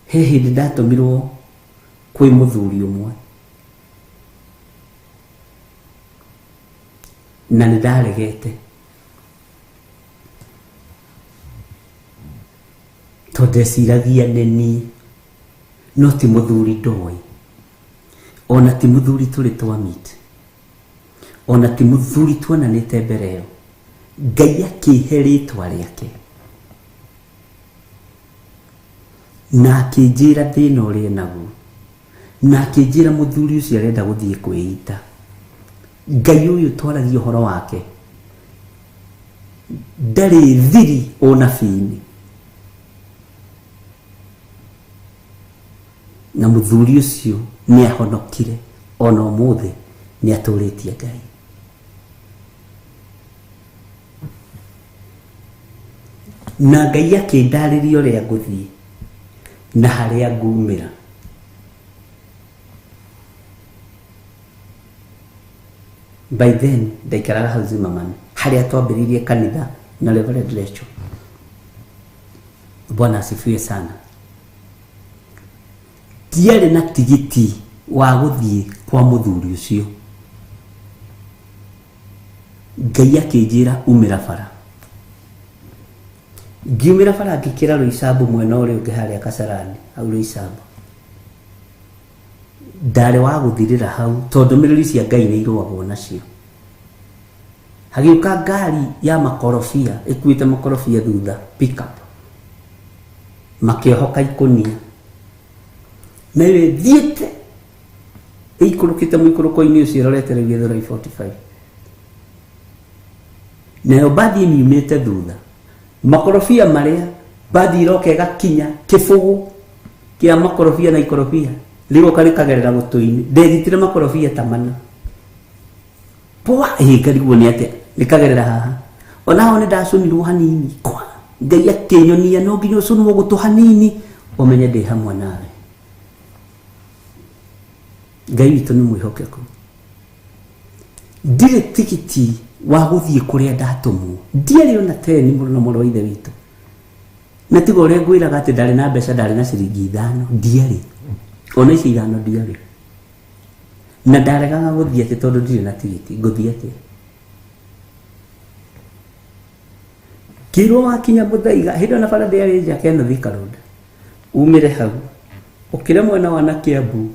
He hĩndĩ ndatũmirwo kwĩ mũthuri ũmwe na nĩ ndaregete, tondũ ndeciragia nĩ niĩ, no ti mũthuri ndoĩ, ona ti mũthuri tũrĩ twamit, ona ti mũthuri tuonanĩte mbere ĩyo. Ngai akĩhe rĩtwa rĩake na akĩnjĩra thĩna ũrĩa naguo, na akĩnjĩra mũthuri ũcio arenda gũthiĩ kwĩita. Ngai ũyũ twaragia ũhoro wake ndarĩ thiri ũnabii-inĩ, na mũthuri ũcio nĩ ahonokire, ona ũmũthĩ nĩ atũrĩtie Ngai. Na Ngai akĩndarĩria ũrĩa ngũthiĩ na harĩa ngumĩra. By then ndaikaraga hau Zimmerman, harĩa twambĩrĩirie kanitha na Reverend Rachel. Bwana asifiwe sana. Ndiarĩ na tigiti wa guthie kwa muthuri ucio Ngai akinjira umira bara ngiumira bara ngikira Roysambu mwena uri ungi haria Kasarani au Roysambu ndare wa guthirira hau tondu miriri cia Ngai ni irwagwo nacio hagiuka ngari ya makorofia ikuite makorofia thutha pickup makiohoka ikunia na iwe thiete ikurukite muikuruko-ini ucio rorete Githurai 45 nayo bathi niumite thutha makorofia maria bathi iroka igakinya kibugu kia makorofia na ikorofia ligo karikagerera gutu-ini ndethitire makorofia tamana poa kariguo ni ate nikagerera haha onaho ni ndacunirwo hanini kwa Ngai akinyonia no nginya ucunwo gutu hanini umenye ndi hamwe nawe Ngai witu ni mwihokeku ndire tikiti wa guthie kuria ndatumwo ndiari ona teni muno muno wa ithe witu na tigo uria ngwiraga ati ndari na mbeca ndari na ciringi 5 ndiari ona ici 5 ndiari na ndaregaga guthie ati tondu ndire na tigiti nguthie ati kiro wakinya Muthaiga hindo na bara ndiari nja kena Thika Road umire hau ukire mwena wa na Kiambu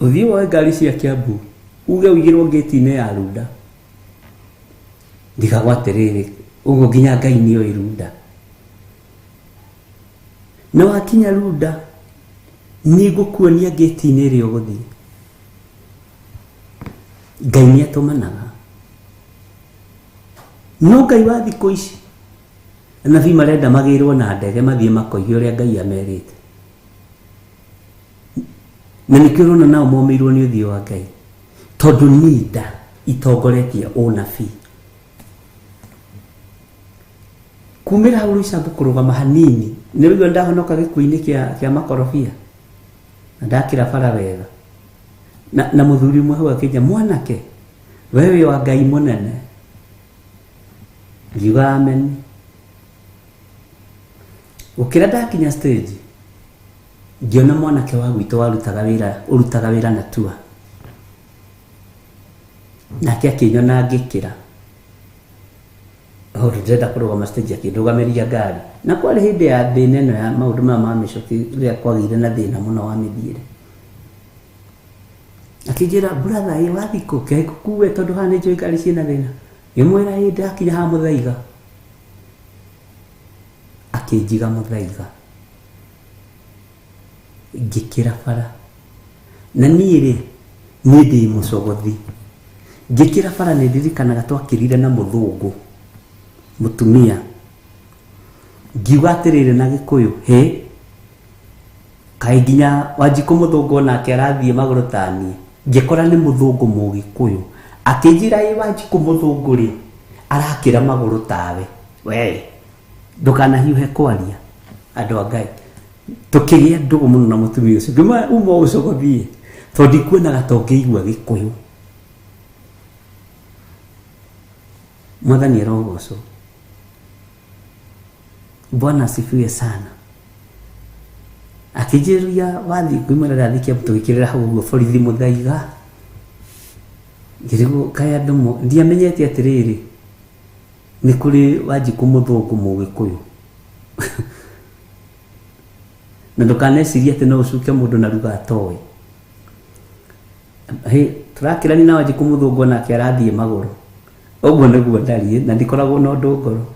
uthie wa ngari cia Kiambu uge uigirwo gate-ini ya Runda ndigagwatiriri ugo nginya Ngai ni o Runda na wakinya Runda ni gukuonia gate-ini ri uguthie Ngai ni atumanaga no Ngai wa thikũ ici anabii marenda magirwo na ndege mathie makoige uria Ngai amerite na nikirona nao momirwo ni uthio wa Ngai tondu nida itongoretie unabii kumira hau Roysambu kurugama hanini niwe ndahonoka gikuini kia makorofia na ndakira bara wega na muthuri mwe hau akija mwanake wewe wa Ngai munene ngiuga amen ukira ndakinya stage ngiona mwanake wa gwitu urutaga wira na tua nake akinyona ngikira ndenda kurugama stage akindugamiria ngari na kwari hindi ya thina ino ya maundu ma micoki ria kwagire na thina muno wa mithiire akijira brother ye wathiko ke kuwe tondu hane njoi ngari ciina thina imwira hindi akinya ha Muthaiga akinjiga Muthaiga ngikira bara na niĩ ni ndi mucogothi ngikira bara ni ndirikanaga twakirire na muthungu mutumia ngiuga atirire na Gikuyu he kai nginya Wanjiku muthungu nake arathie maguru tani ngikora ni muthungu Mugikuyu akinjira i Wanjiku muthungu ri arakira maguru tawe we ndukana hiuhe kwaria andu a Ngai tukiria ndugu muno na mutumia ucio ngima umo ucogothie tondi kuonaga tongeigua Gikuyu Mwathani arogoco Bwana asifiwe sana akijiria wathi kumira rathikia tugikirira hau guo borithi Muthaiga ngirigo kaya ndumo ndiamenyete atiriri ni kuri Wanjiku muthungu Mugikuyu na ndukaneciria ati no ucuke mundu na ruga atoe turakirani na Wanjiku muthungu nake arathie maguru oguo niguo ndarie na ndikoragwo na undu ngoro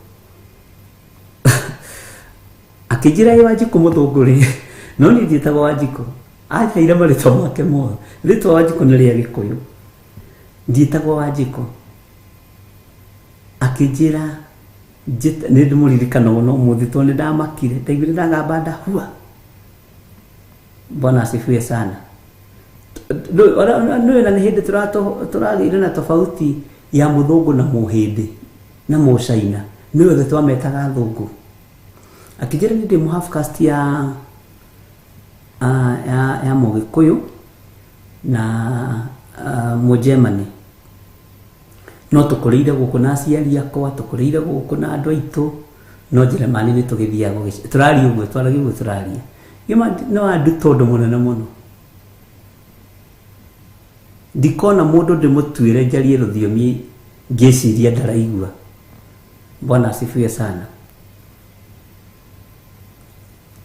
akijira i Wanjiku muthungu ri no ni ndietagwo Wanjiku ajaire maritwa make mothe ritwa Wanjiku ni ria Gikuyu ndietagwo Wanjiku akijira ni ndimuririkana no muthi to ni ndamakire ndaigire ndagamba ndahua Bwana asifiwe sana no na ni hindi turagire na tofauti ya muthungu na muhindi na mucaina ni othe twametaga thungu akijira ni ndi half caste ya Mugikuyu na Mugermany no tukureire guku na aciari akwa tukureire guku na andu aitu no Jeremani ni tugithia turaria uguo twaragia uguo turaria gima no andu tondu munene muno ndikona mundu ndimutwire njarie ruthiomi ngeciria ndaraigua. Bwana asifiwe sana.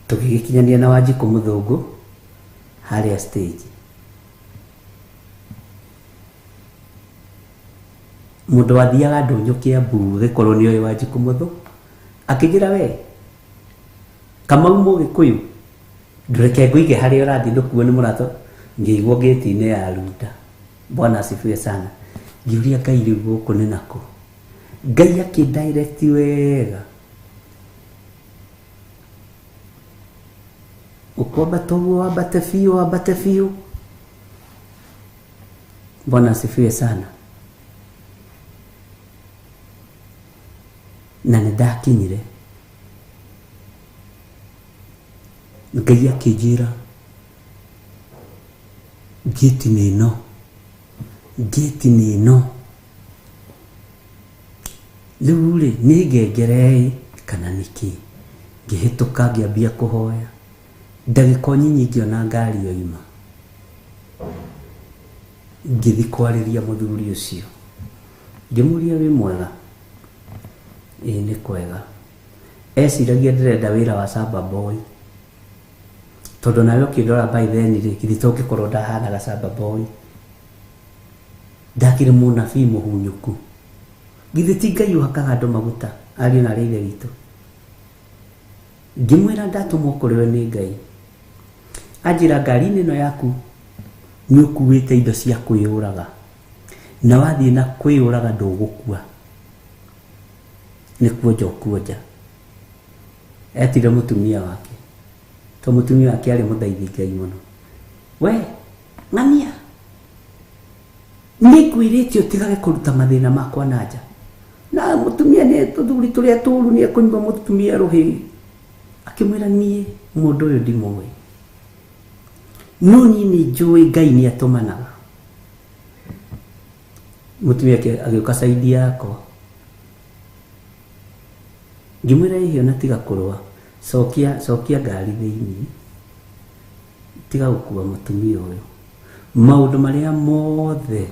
Tugikinyania na Wanjiku Muthungu haria stage, mundu wathiaga ndunyu Kiambu gikorwo ni oyo Wanjiku Muthungu akinjira we Kamau Mugikuyu ndureke nguige haria urathi ndukuo ni murato ngĩigwo gate-inĩ ya Runda. Bwana asifiwe sana. Ngiuria Ngai rĩu gũkũ nĩ nakũ? Ngai akĩndirect wega, ukwambata ũguo wambate biũ. Bwana asifiwe sana. Na nĩndakinyire, Ngai akĩnjĩra gate nĩ ĩno. Rĩu rĩ nĩ ngengere kana nĩkĩ? Ngĩhĩtũka ngĩambia kũhoya, ndagĩka nyinyi ngĩona ngari yoima, ngĩthi kwarĩria mũthuri ũcio, ngĩmũria wĩ mwega? Ĩĩ nĩ kwega. Eciragia ndĩrenda wĩra wa Samba Boy, tondũ nawe ũkĩndora by then rĩ githĩ to ngĩkorwo ndahanaga Samba Boy, ndakĩrĩ mũnabii mũhunyũku. Githĩ ti Ngai ũhakaga andũ maguta, ariũ na ithe witũ? Ngĩmwĩra ndatũmwo kũrĩ we nĩ Ngai. Anjĩra ngari-inĩ ĩno yaku nĩ ũkuĩte indo cia kwĩyũraga, na wathiĩ na kwĩyũraga ndũgũkua, nĩ kuonja ũkuonja. Etire mũtumia wake, to mũtumia wake arĩ mũthaithi Ngai mũno. We ng'ania, nĩ kwĩrĩte ũtigage kũruta mathĩna makwa na nja, na mũtumia nĩ tũthuri tũrĩa tũũru nĩ ekũnyua mũtumia rũhĩ. Akĩmwĩra niĩ mũndũ ũyũ ndimũĩ, no niĩ nĩ njũĩ Ngai nĩ atũmanaga. Mũtumia agĩũka side yakwa, ngĩmwĩra ĩhĩ ona tiga kũrũa, cokia ngari thĩinĩ, tiga gũkua mũtumia ũyũ. Maũndũ marĩa mothe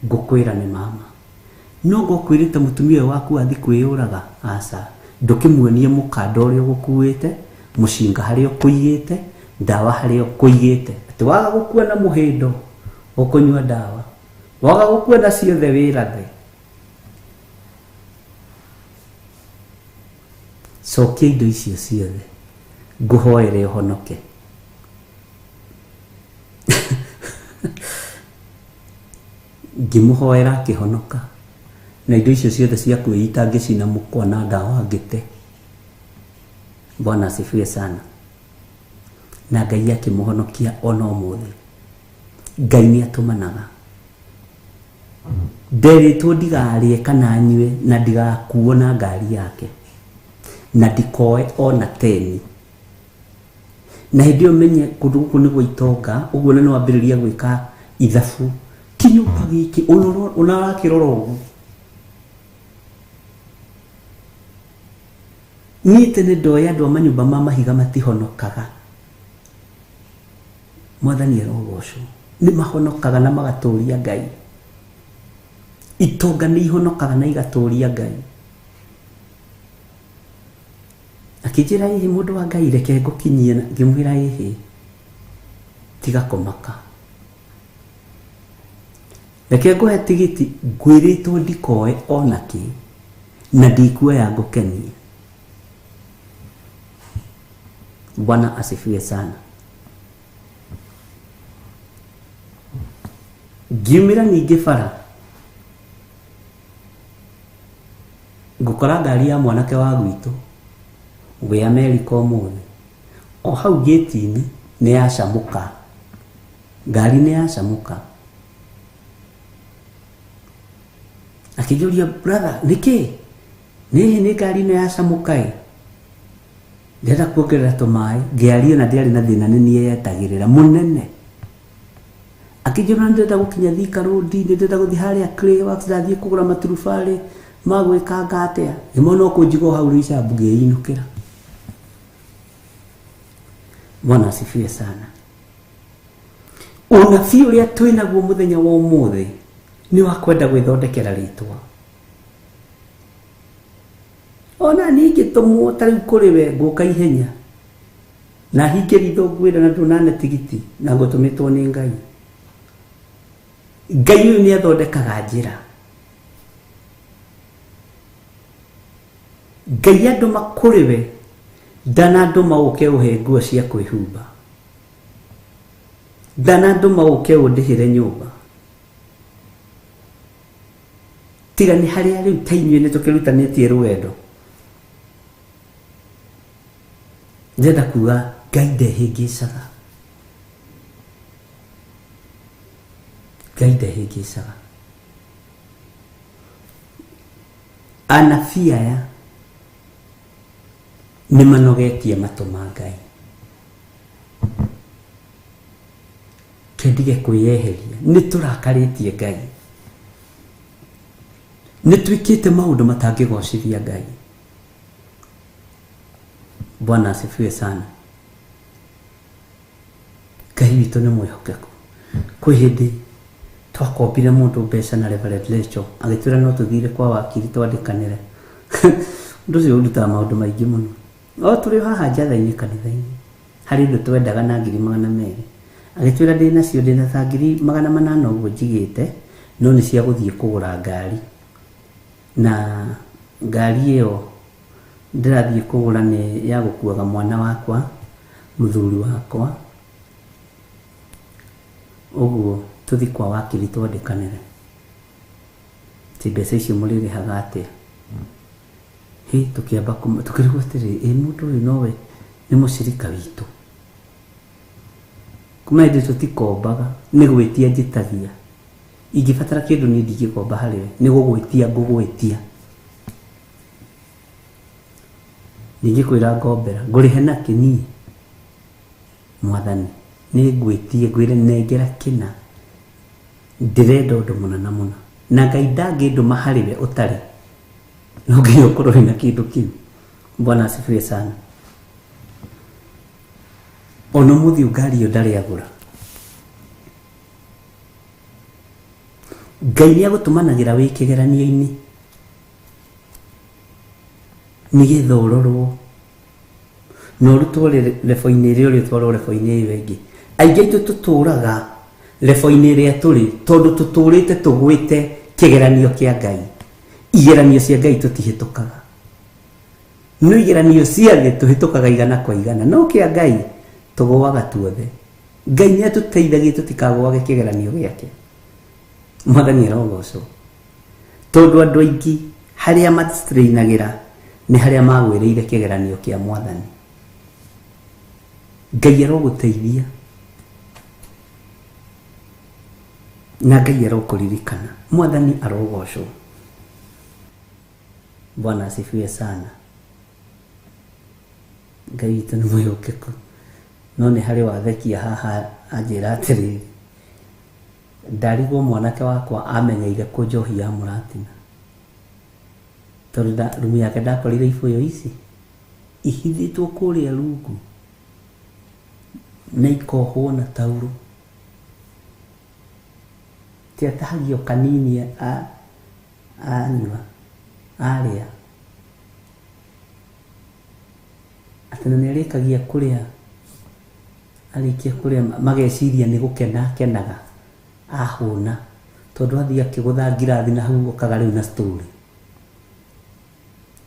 ngũkwĩra nĩ mama, no ngũkwĩrĩte mũtumia ũyũ waku athi kwĩyũraga? Aca, ndũkĩmuonie mũkanda ũrĩa ũgũkuĩte, mũcinga harĩa ũkũigĩte, ndawa harĩa ũkũigĩte. Atĩ waga gũkua na mũhĩndo ũkũnyua ndawa, waga gũkua na ciothe wĩrathe. Cokia indo icio ciothe, ngũhoere ũhonoke. Ngĩmũhoera akĩhonoka, na indo icio ciothe cia kwĩita ngĩcina mũkwa na ndawa ngĩte. Bwana asifiwe sana. Na Ngai akĩmũhonokia ona ũmũthĩ. Ngai nĩ atũmanaga. Nderĩtwo ndigarĩe kana nyue na ndigakuo na ngari yake, na ndikoe ona teni. Na hĩndĩ ĩyo menye kũndũ gũkũ nĩ gwa itonga, ũguo nĩ wambĩrĩria gwĩka ithabu. Kinyũmba gĩkĩ ũnarakĩrora ũguo, niĩ tene ndoĩ andũ a manyũmba ma mahiga matihonokaga. Mwathani arogocwo, nĩ mahonokaga na magatũũria Ngai. Itonga nĩ ihonokaga na igatũũria Ngai. Akĩnjĩra ĩhĩ mũndũ wa Ngai reke ngũkinyie, ngĩmwĩra ĩhĩ tiga kũmaka, reke ngũhe tigiti, ngwĩrĩtwo ndikoe ona kĩ, na ndikuoya ngũkenie. Bwana asifiwe sana. Ngiumĩra ningĩ bara, ngũkora ngari ya mwanake wa gwitũ gwĩ Amerika ũmũthĩ, o hau gate-inĩ nĩ yacamũka, ngari nĩ yacamũka. Akĩnjũria brother nĩkĩ? Nĩ ngari ĩno yacamũka ĩ? Ndĩrenda kuongerera tũmaĩ, ngĩaria na ndĩarĩ na thĩna, nĩ niĩ yetagĩrĩra mũnene. Akĩnjũra ndĩrenda gũkinya Thika Road, ndĩrenda gũthiĩ harĩa Clayworks, ndathiĩ kũgũra maturubarĩ ma gwĩkanga atĩa. Ngĩmona ũkũnjigwo hau rĩu icambu ngĩinũkĩra. Bwana asifiwe sana. Ũnabii ũrĩa twĩnaguo mũthenya wa ũmũthĩ nĩ wa kwenda gwĩthondekera rĩtwa. Ona ningĩ tũmwo ta rĩu kũrĩ we ngũka ihenya na hinge ritho ngwĩra na ndũnane tigiti na ngũtũmĩtwo nĩ Ngai. Ngai ũyũ nĩ athondekaga njĩra. Ngai andũma kũrĩ we ndanandũma ũke ũhe nguo cia kwĩhumba, ndanandũma ũke ũndĩhĩre nyũmba. Tiga nĩ harĩa rĩu ta inyuĩ nĩ tũkĩrutanĩtie rũgendo. Ndĩrenda kuga Ngai ndehĩngĩcaga, Ngai ndehĩngĩcaga. Anabii aya nĩ manogetie matũ ma Ngai. Kendige kwĩyeheria, nĩ tũrakarĩtie Ngai, nĩ twĩkĩte maũndũ matangĩgocithia Ngai. Bwana asifiwe sana. Ngai witũ nĩ mwĩhokeku. Kwĩ hĩndĩ twakombire mũndũ mbeca na Reverend Rachel agĩtwĩra no tũthire kwa wakiri twandĩkanĩre. Ũndũ ũcio ũrutaga maũndũ maingĩ mũno. O tũrĩ haha njatha-inĩ kanitha-inĩ harĩ ũndũ twendaga na 200,000. Agĩtwĩra ndĩ nacio ndĩ na ta 800 ũguo njigĩte, no nĩ cia gũthiĩ kũgũra ngari, na ngari ĩyo ndĩrathiĩ kũgũra nĩ ya gũkuaga mwana wakwa mũthuri wakwa. Ũguo tũthi kwa wakiri twandĩkanĩre. Ti mbeca icio mũrĩrĩhaga atĩa? Hĩ tũkĩamba tũkĩrigwo atĩrĩ, mũndũ ũyũ nowe nĩ mũcirika witũ. Kuma hĩndĩ tũtikombaga, nĩ gwĩtia njĩtagia. Ingĩbatara kĩndũ niĩ ndingĩkomba harĩ we, nĩ gũgwĩtia ngũgwĩtia. Ndingĩkwĩra ngombera, ngũrĩhe nakĩ niĩ? Mwathani, nĩ ngwĩtie ngwĩre nengera kĩna. Ndĩrenda ũndũ mũna mũna. Na Ngai ndangĩndũma harĩ we ũtarĩ. No nginya ũkorwo wĩna kĩndũ kĩu. Bwana asifiwe sana. Ona mũthiũ ngari ĩyo ndarĩ agũra. Ngai nĩ agũtũmanagĩra wĩ kĩgeranio-inĩ nĩgetha ũrorwo na ũrutwo lebo-inĩ ĩrĩa ũrĩ ũtwarwo lebo-inĩ ĩyo ĩngĩ. Aingĩ aitũ tũtũraga lebo-inĩ ĩrĩa tũrĩ tondũ tũtũrĩte tũgwĩte kĩgeranio kĩa Ngai. Igeranio cia Ngai tũtihĩtũkaga. No igeranio cia thĩ tũhĩtũkaga igana kwa igana, no kĩa Ngai tũgũaga tuothe. Ngai nĩ atũteithagia tũtikagũage kĩgeranio gĩake. Mwathani arogocwo. Tondũ andũ aingĩ harĩa matirainagĩra nĩ harĩa magwĩrĩire kĩgeranio kĩa Mwathani. Ngai arogũteithia na Ngai arokũririkana. Mwathani arogocwo. Bwana asifiwe sana. Ngai witũ nĩ mwĩhokeku. No nĩ harĩ wathekia haha anjĩra atĩrĩrĩ, ndarigwo mwanake wakwa amenyeire kũ njohi ya mũratina. Tondũ rumu yake ndakorire ibũyũ ici ihithĩtwo kũrĩa rungu na ikohwo na tauro. Tiatahagio kanini anyua arĩa atĩ nĩ arĩkagia kũrĩa, arĩkia kũrĩa mageciria nĩ gũkena kenaga ahũna, tondũ athiĩ akĩgũtha ngirathi na hau okaga rĩu na story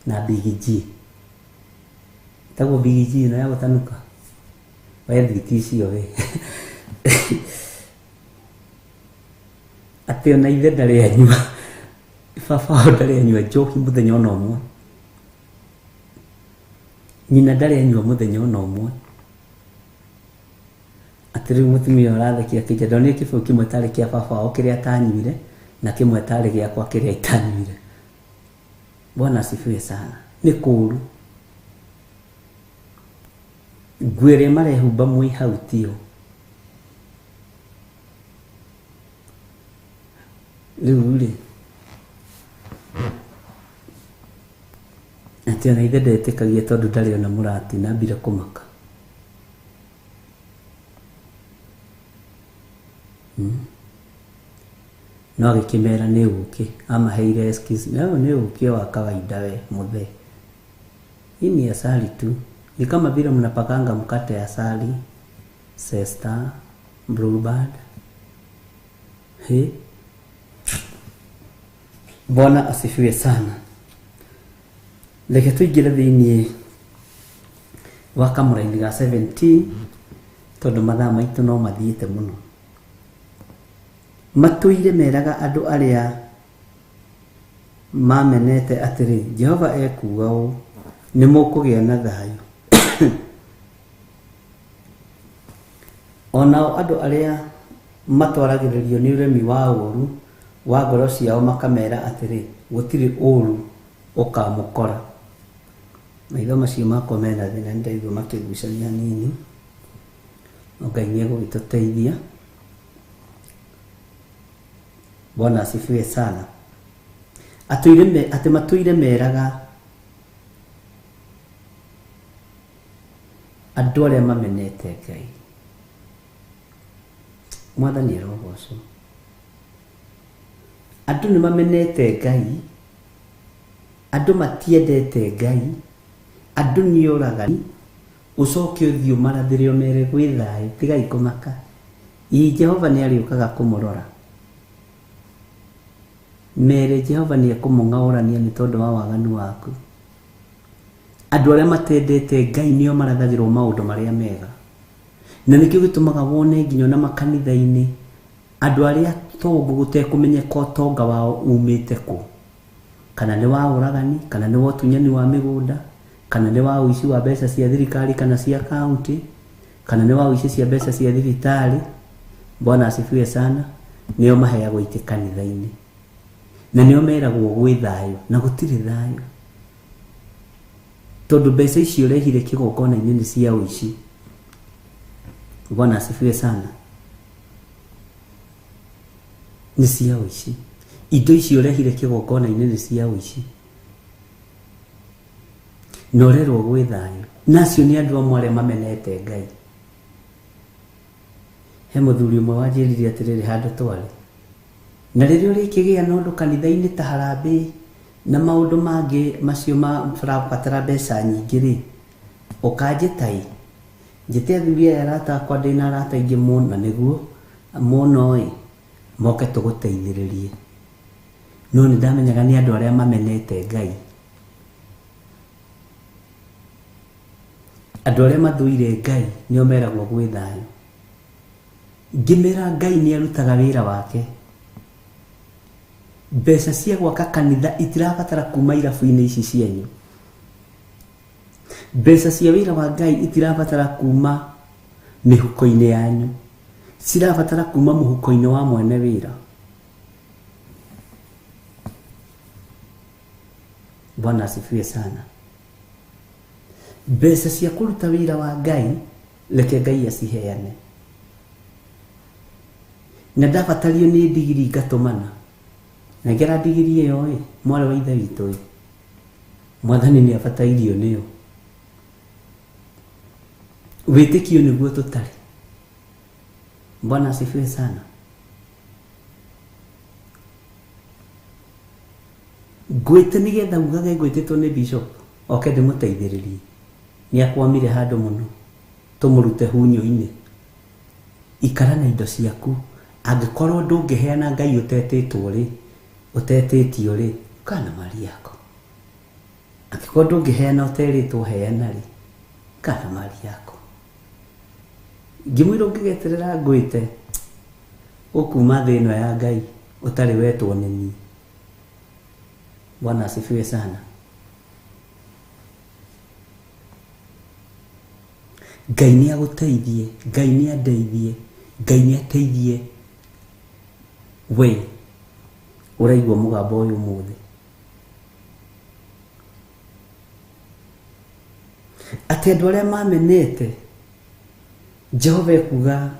na Big G. Tagwo Big G ĩno ya gũtanuka we thiti icio we atĩ ona ithe ndarĩ anyua, baba wao ndarĩ anyua njohi mũthenya ona ũmwe, nyina ndarĩ anyua mũthenya ona ũmwe. Atĩ rĩu mũtumia ũrathekia kĩnjenda nĩ kĩbũyũ kĩmwe tarĩ kĩa baba wao kĩrĩa atanyuire na kĩmwe tarĩ gĩakwa kĩrĩa itanyuire. Bwana asifiwe sana. Nĩ kũũru. Nguo ĩrĩa marehumba mwĩ hau tiyo. Rĩu rĩ atĩ ona ithe ndetĩkagia tondũ ndarĩ ona mũrati na mbire kũmaka. no agĩkĩmera nĩ ũkĩ amaheire excuse no nĩ ũkĩ wa kawaida we muthe. Hii ni asali tu, ni kama vile mnapakanga mkate ya asali, Zesta, Bluebird. Bwana asifiwe sana. Reke tuingĩre thĩinĩ wa kamũra-inĩ ga 17 tondũ mathaa maitũ no mathiĩte mũno. Matũire meraga andũ arĩa mamenete atĩrĩ, Jehova ekuga ũũ, nĩ mũkũgĩa na thayũ. Onao andũ arĩa matwaragĩrĩrio nĩ ũremi wa ũũru wa ngoro ciao makamera atĩrĩ, gũtirĩ ũũru ũkamũkora. Maitho macio makwa mena thĩna nĩndaigua makĩgucania nini. Ngai nĩegũgĩtũteithia. Bwana asifiwe sana. Atĩ matũire meraga andũ arĩa mamenete Ngai. Mwathani arogocwo. Andũ nĩ mamenete Ngai, andũ matiendete Ngai, andũ nĩ oragani, ucoke ũthiĩ ũmarathĩre ũmere gwĩ thayũ, tigai kũmaka. Jehova nĩ arĩũkaga kũmũrora. Mere Jehova nĩ ekũmũng'aũrania nĩ tondũ wa waganu waku. Andũ arĩa matendete Ngai nĩo marathagĩrwo maũndũ marĩa mega. Na nĩkĩo gĩtũmaga wone nginya na makanitha-inĩ andũ arĩa tongu gũtekũmenyeka ũtonga wao umĩte kũ. Kana nĩ wa ũragani, kana nĩ wa ũtunyani wa mĩgũnda, kana nĩ wa ũici wa mbeca cia thirikari kana cia kaunti, kana nĩ wa ũici cia mbeca cia thibitarĩ. Bwana asifiwe sana. Nĩo maheagwo itĩ kanitha-inĩ. Na nĩo meragwo gwĩ thayũ, na gũtirĩ thayũ. Tondũ mbeca icio ũrehire kĩgongona-inĩ nĩ cia ũici. Bwana asifiwe sana. Nĩ cia ũici. Indo icio ũrehire kĩgongona-inĩ nĩ cia ũici. Na ũrerwo gwĩ thayũ. Nacio nĩ andũ amwe arĩa mamenete Ngai. He mũthuri ũmwe wanjĩrire atĩrĩrĩ handũ twarĩ. Na rĩrĩa ũrĩkĩgĩa na ũndũ kanitha-inĩ ta harambĩ na maũndũ mangĩ macio marabatara mbeca nyingĩ rĩ, ũkanjĩtai. Njĩte athuri aya arata akwa ndĩna arata aingĩ mũno nĩguo mũno ĩ moke tũgũteithĩrĩrie. No nĩ ndamenyaga nĩ andũ arĩa mamenete Ngai. Andũ arĩa mathuire Ngai nĩo meragwo gwĩ thayũ. Ngĩmera Ngai nĩ arutaga wĩra wake. Mbeca cia gwaka kanitha itirabatara kuma irabu-inĩ ici cianyu. Mbeca cia wĩra wa Ngai itirabatara kuma mĩhuko-inĩ yanyu. Cirabatara kuma mũhuko-inĩ wa mwene wĩra. Bwana asifiwe sana. Mbeca cia kũruta wĩra wa Ngai reke Ngai aciheane. Na ndabatario nĩ ndigiri ngatũmana. Na ngera ndigiri ĩyo ĩ, mwarĩ wa ithe witũ ĩ, Mwathani nĩ abatairio nĩyo. Wĩtĩkio nĩguo tũtarĩ. Bwana asifiwe sana. Ngwĩte nĩgetha ugage ngwĩtĩtwo nĩ bishop oke ndĩmũteithĩrĩrie. Nĩ akwamire handũ mũno. Tũmũrute hunyo-inĩ. Ikara na indo ciaku. Angĩkorwo ndũngĩheana Ngai ũtetĩtwo rĩ, ũtetĩtio rĩ, kana mari yako. Angĩkorwo ndũngĩheana ũterĩtwo heana rĩ, kana mari yako. Ngĩmwĩra ũngĩgeterera ngwĩte ũkuma thĩ ĩno ya Ngai ũtarĩ wetwo nĩ niĩ. Bwana asifiwe sana. Ngai nĩ agũteithie, Ngai nĩ andeithie, Ngai nĩ ateithie we ũraigua mũgambo ũyũ mũthĩ. Atĩ andũ arĩa mamenete Jehova ekuga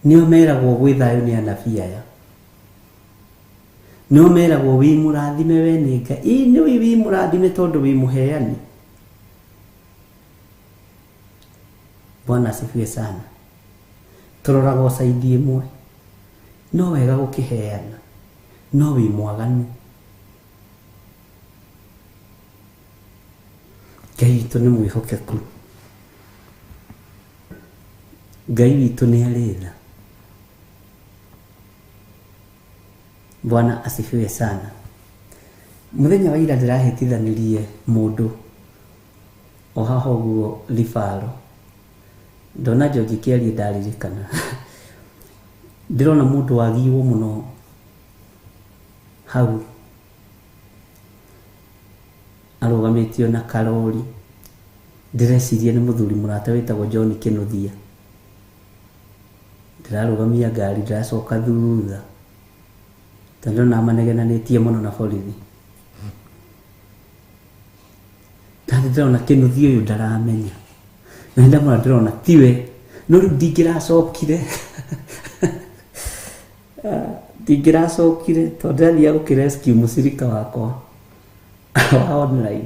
nĩo meragwo gwĩ thayũ nĩ anabii aya. Nĩo meragwo wĩ mũrathime we nĩ Ngai. Nĩ wĩ mũrathime tondũ wĩ mũheani. Bwana asifiwe sana. Tũroraga saidi ĩmwe. no wega gukiheana no wi mwaganu Ngai witũ nĩ mwĩhokeku Ngai witũ nĩ arĩ tha Bwana asifiwe sana Muthenya wa ira ndĩrahĩtithanirie mũndũ o haha ũguo Lifaro ndona George Kĩarie ndaririkana ndĩrona mũndũ wagiirwo mũno hau arũgamĩtio na karori ndĩreciria nĩ mũthuri mũrata wĩtagwo John Kĩnuthia ndĩrarũgamia ngari ndĩracoka thutha tondũ na manegenanĩtie mũno na borithi ndĩrona Kĩnuthia ũyũ ndaramenya na ndĩrona tiwe no rĩu ndingĩracokire ndingĩracokire tondũ ndĩrathiaga gũkĩrescue mũcirika wakwa wa online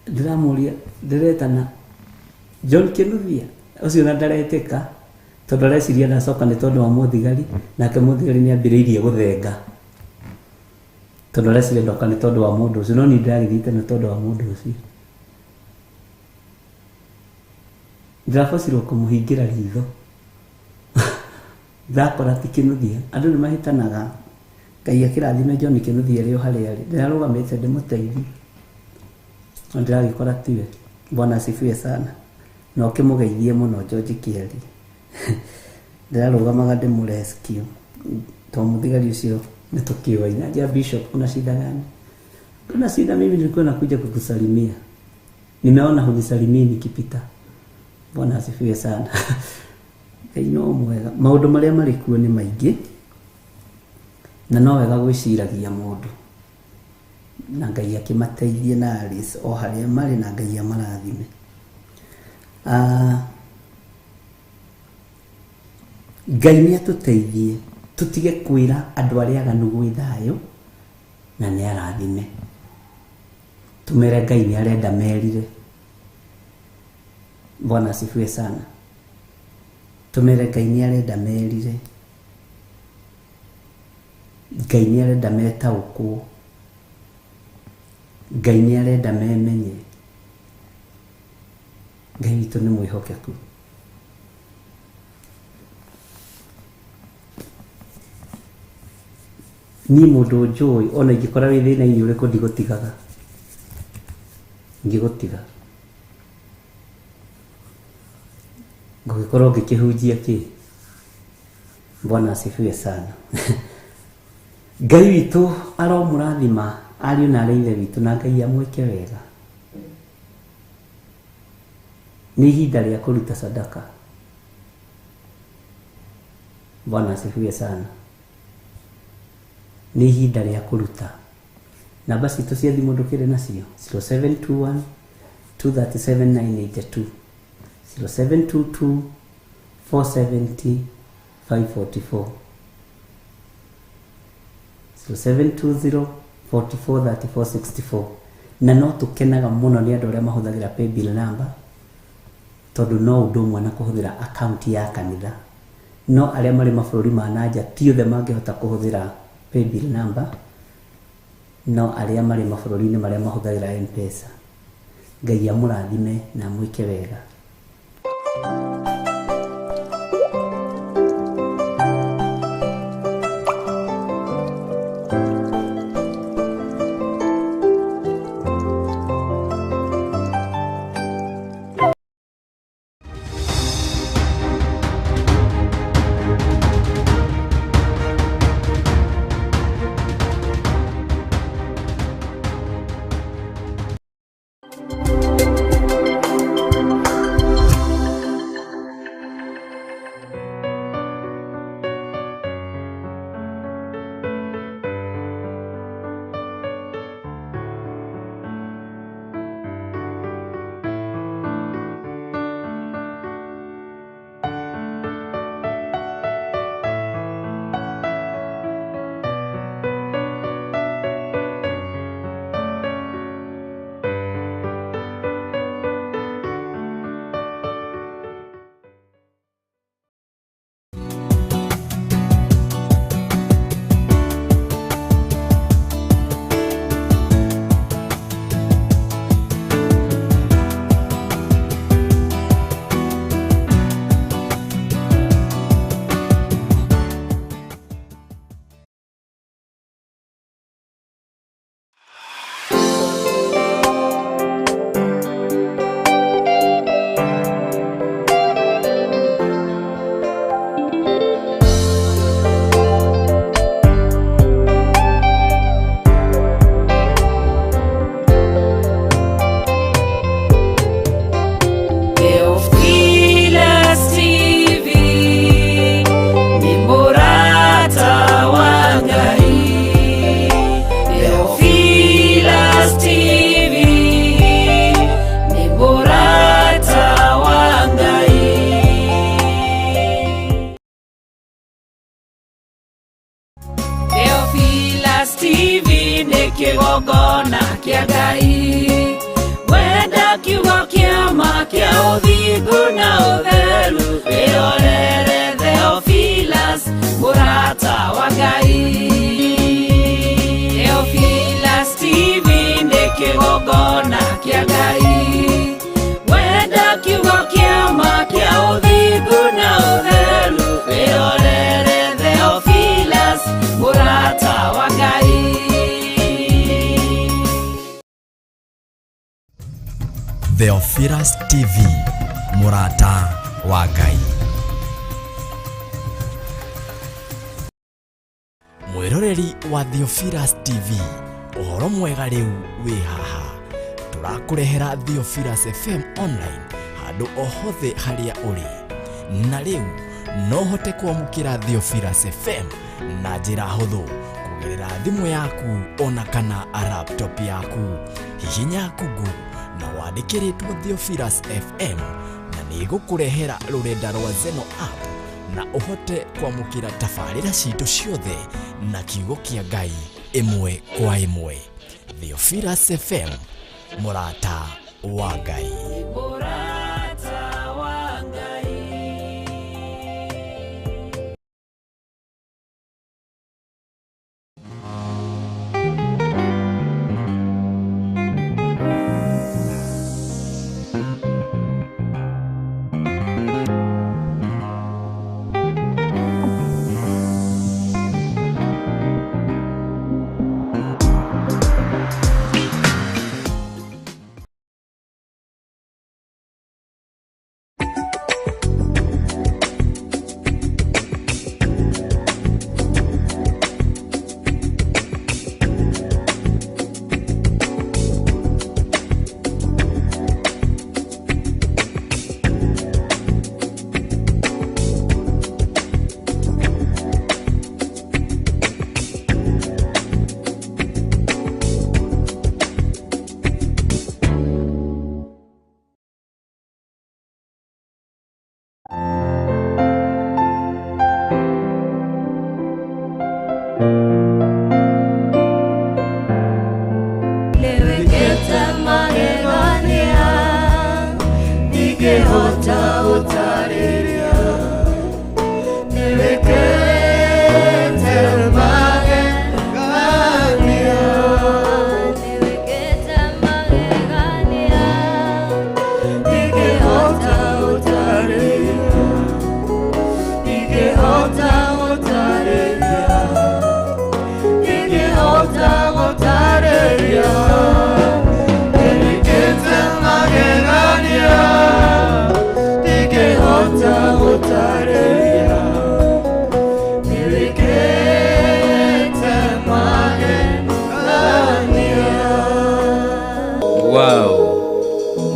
ndĩramũria ndĩretana John Kĩnuthia ũcio na ndaretĩka tondũ areciria ndacoka nĩ tondũ wa mũthigari nake mũthigari nĩ ambĩrĩirie gũthenga tondũ areciria ndoka nĩ tondũ wa mũndũ ũcio no niĩ ndĩragĩthiĩte nĩ tondũ wa mũndũ ũcio ndĩrabocirwo kũmũhingĩra ritho ndakora ti Kĩnuthia andũ nĩ mahĩtanaga Ngai akĩrathime John Kĩnuthia rĩo harĩa arĩ ndĩrarũgamĩte ndĩmũteithie no ndĩragĩkora tiwe Bwana asifiwe sana no kĩmũgeithie mũno George Kĩarie ndĩrarũgamaga ndĩmũrescue to mũthigari ũcio nĩ tũkĩoaina ja bishop kuna shida gani kuna shida mimi nilikuwa nakuja kukusalimia nimeona hunisalimii nikipita Bwana asifiwe sana Ngai no mwega maũndũ marĩa marĩ kuo nĩ maingĩ na no wega gwĩciragia mũndũ na Ngai akĩmateithie na Alice o harĩa marĩ na Ngai amarathime Ngai nĩ atũteithie tutige kwĩra andũ arĩa aganu gwĩ thayũ na nĩ arathime tumere Ngai nĩ arenda merire Bwana asifiwe sana tumere Ngai nĩ arenda merire Ngai nĩ arenda metaũkwo Ngai nĩ arenda memenye Ngai witũ nĩ mwĩhokeku niĩ mũndũ njũĩ ona ingĩkora wĩ thĩna-inĩ ũrĩkũ ndigũtigaga ngĩgũtiga ngũgĩkorwo ngĩkĩhunjia kĩ Bwana asifiwe sana Ngai witũ aromũrathima ariũ na arĩ ithe witũ na Ngai amwĩke wega nĩ ihinda rĩa kũruta sadaka Bwana asifiwe sana nĩ ihinda rĩa kũruta namba citũ cia thimũ ndũkĩrĩ nacio 0721 237 982 0722 470 544 0720 44 34 64 na no tũkenaga mũno nĩ andũ arĩa mahũthagĩra paybill number tondũ no ũndũ ũmwe na kũhũthĩra account ya kanitha no arĩa marĩ mabũrũri ma nanja ti othe mangĩhota kũhũthĩra paybill number no arĩa marĩ mabũrũri-inĩ marĩa mahũthagĩra M-Pesa Ngai amũrathime na amwĩke wega kĩgongona kĩa Ngai wenda kiugo kĩama kĩa ũthingu na ũtheru wĩrorere Theophilus mũrata wa Ngai Theophilus TV nĩ kĩgongona kĩa Ngai wenda kiugo kĩama kĩa ũthingu na ũtheru wĩrorere Theophilus mũrata wa Ngai Theophilus TV mũrata wa Ngai. Mwĩroreri wa Theophilus TV, ũhoro mwega rĩu wĩ haha. Tũrakũrehera Theophilus FM online handũ o hothe harĩa ũrĩ. Na rĩu no hote kwamũkĩra Theophilus FM na njĩra hũthũ kũgerera thimũ yaku ona kana laptop yaku. Hihinya Google na wandĩkĩrĩtwo Theophilus FM na nĩgũkũrehera rũrenda rwa Zeno app na ũhote kwamũkĩra tabarĩra citũ ciothe na kiugo kĩa Ngai ĩmwe kwa ĩmwe. Theophilus FM mũrata wa Ngai.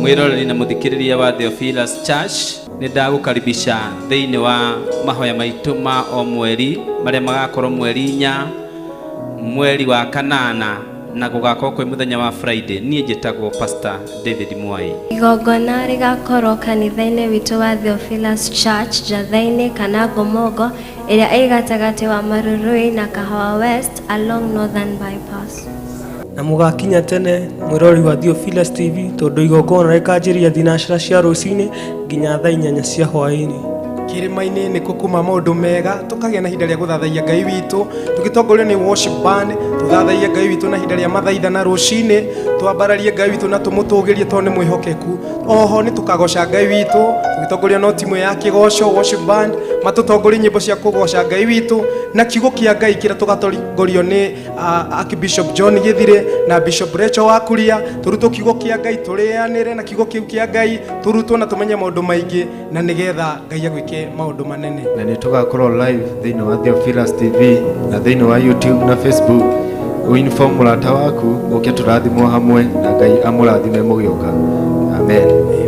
Mwĩroreri na mũthikĩrĩria wa Theophilus Church, nĩ ndagũkaribisha thĩinĩ wa mahoya maitũ ma o mweri marĩa magakorwo mweri 4 mweri wa kanana na gũgakorwo kwĩ mũthenya wa Friday. Niĩ njĩtagwo Pastor David Mwai. Igongona rĩgakorwo kanitha-inĩ witũ wa Theophilus Church Njatha-inĩ kana Gomogo ĩrĩa ĩ gatagatĩ wa Marurui na Kahawa West along Northern Bypass. Na mũgakinya tene mwĩrori wa Theophilus TV tondũ igongona rĩkanjĩrĩria thinacara cia rũcinĩ nginya thaa 8 cia hwaĩ-inĩ. Kĩrĩma-inĩ nĩ kũkuma maũndũ mega, tũkagĩa na ihinda rĩa gũthathaia Ngai witũ, tũgĩtongorio nĩ worship band, tũthathaia Ngai witũ na ihinda rĩa mathaithana rũcinĩ, twambararie Ngai witũ na tũmũtũgĩrie tondũ nĩ mwĩhokeku. Oho nĩ tũkagoca Ngai witũ, tũgĩtongorio no timu ya kĩgoco worship band, matũtongorie nyĩmbo cia kũgoca Ngai witũ na kiugo kĩa Ngai kĩrĩa tũgatongorio nĩ Archbishop John Githire na Bishop Rachel Wakuria. Tũrutwo kiugo kĩa Ngai, tũrĩanĩre na kiugo kĩu kĩa Ngai, tũrutwo na tũmenye maũndũ maingĩ na nĩgetha Ngai agwĩke maũndũ manene. Na nĩ tũgakorwo live thĩinĩ wa Theophilus TV na thĩinĩ wa YouTube na Facebook. Uinform mũrata waku ũke tũrathimwo hamwe na Ngai amũrathime mũgĩũka. Amen.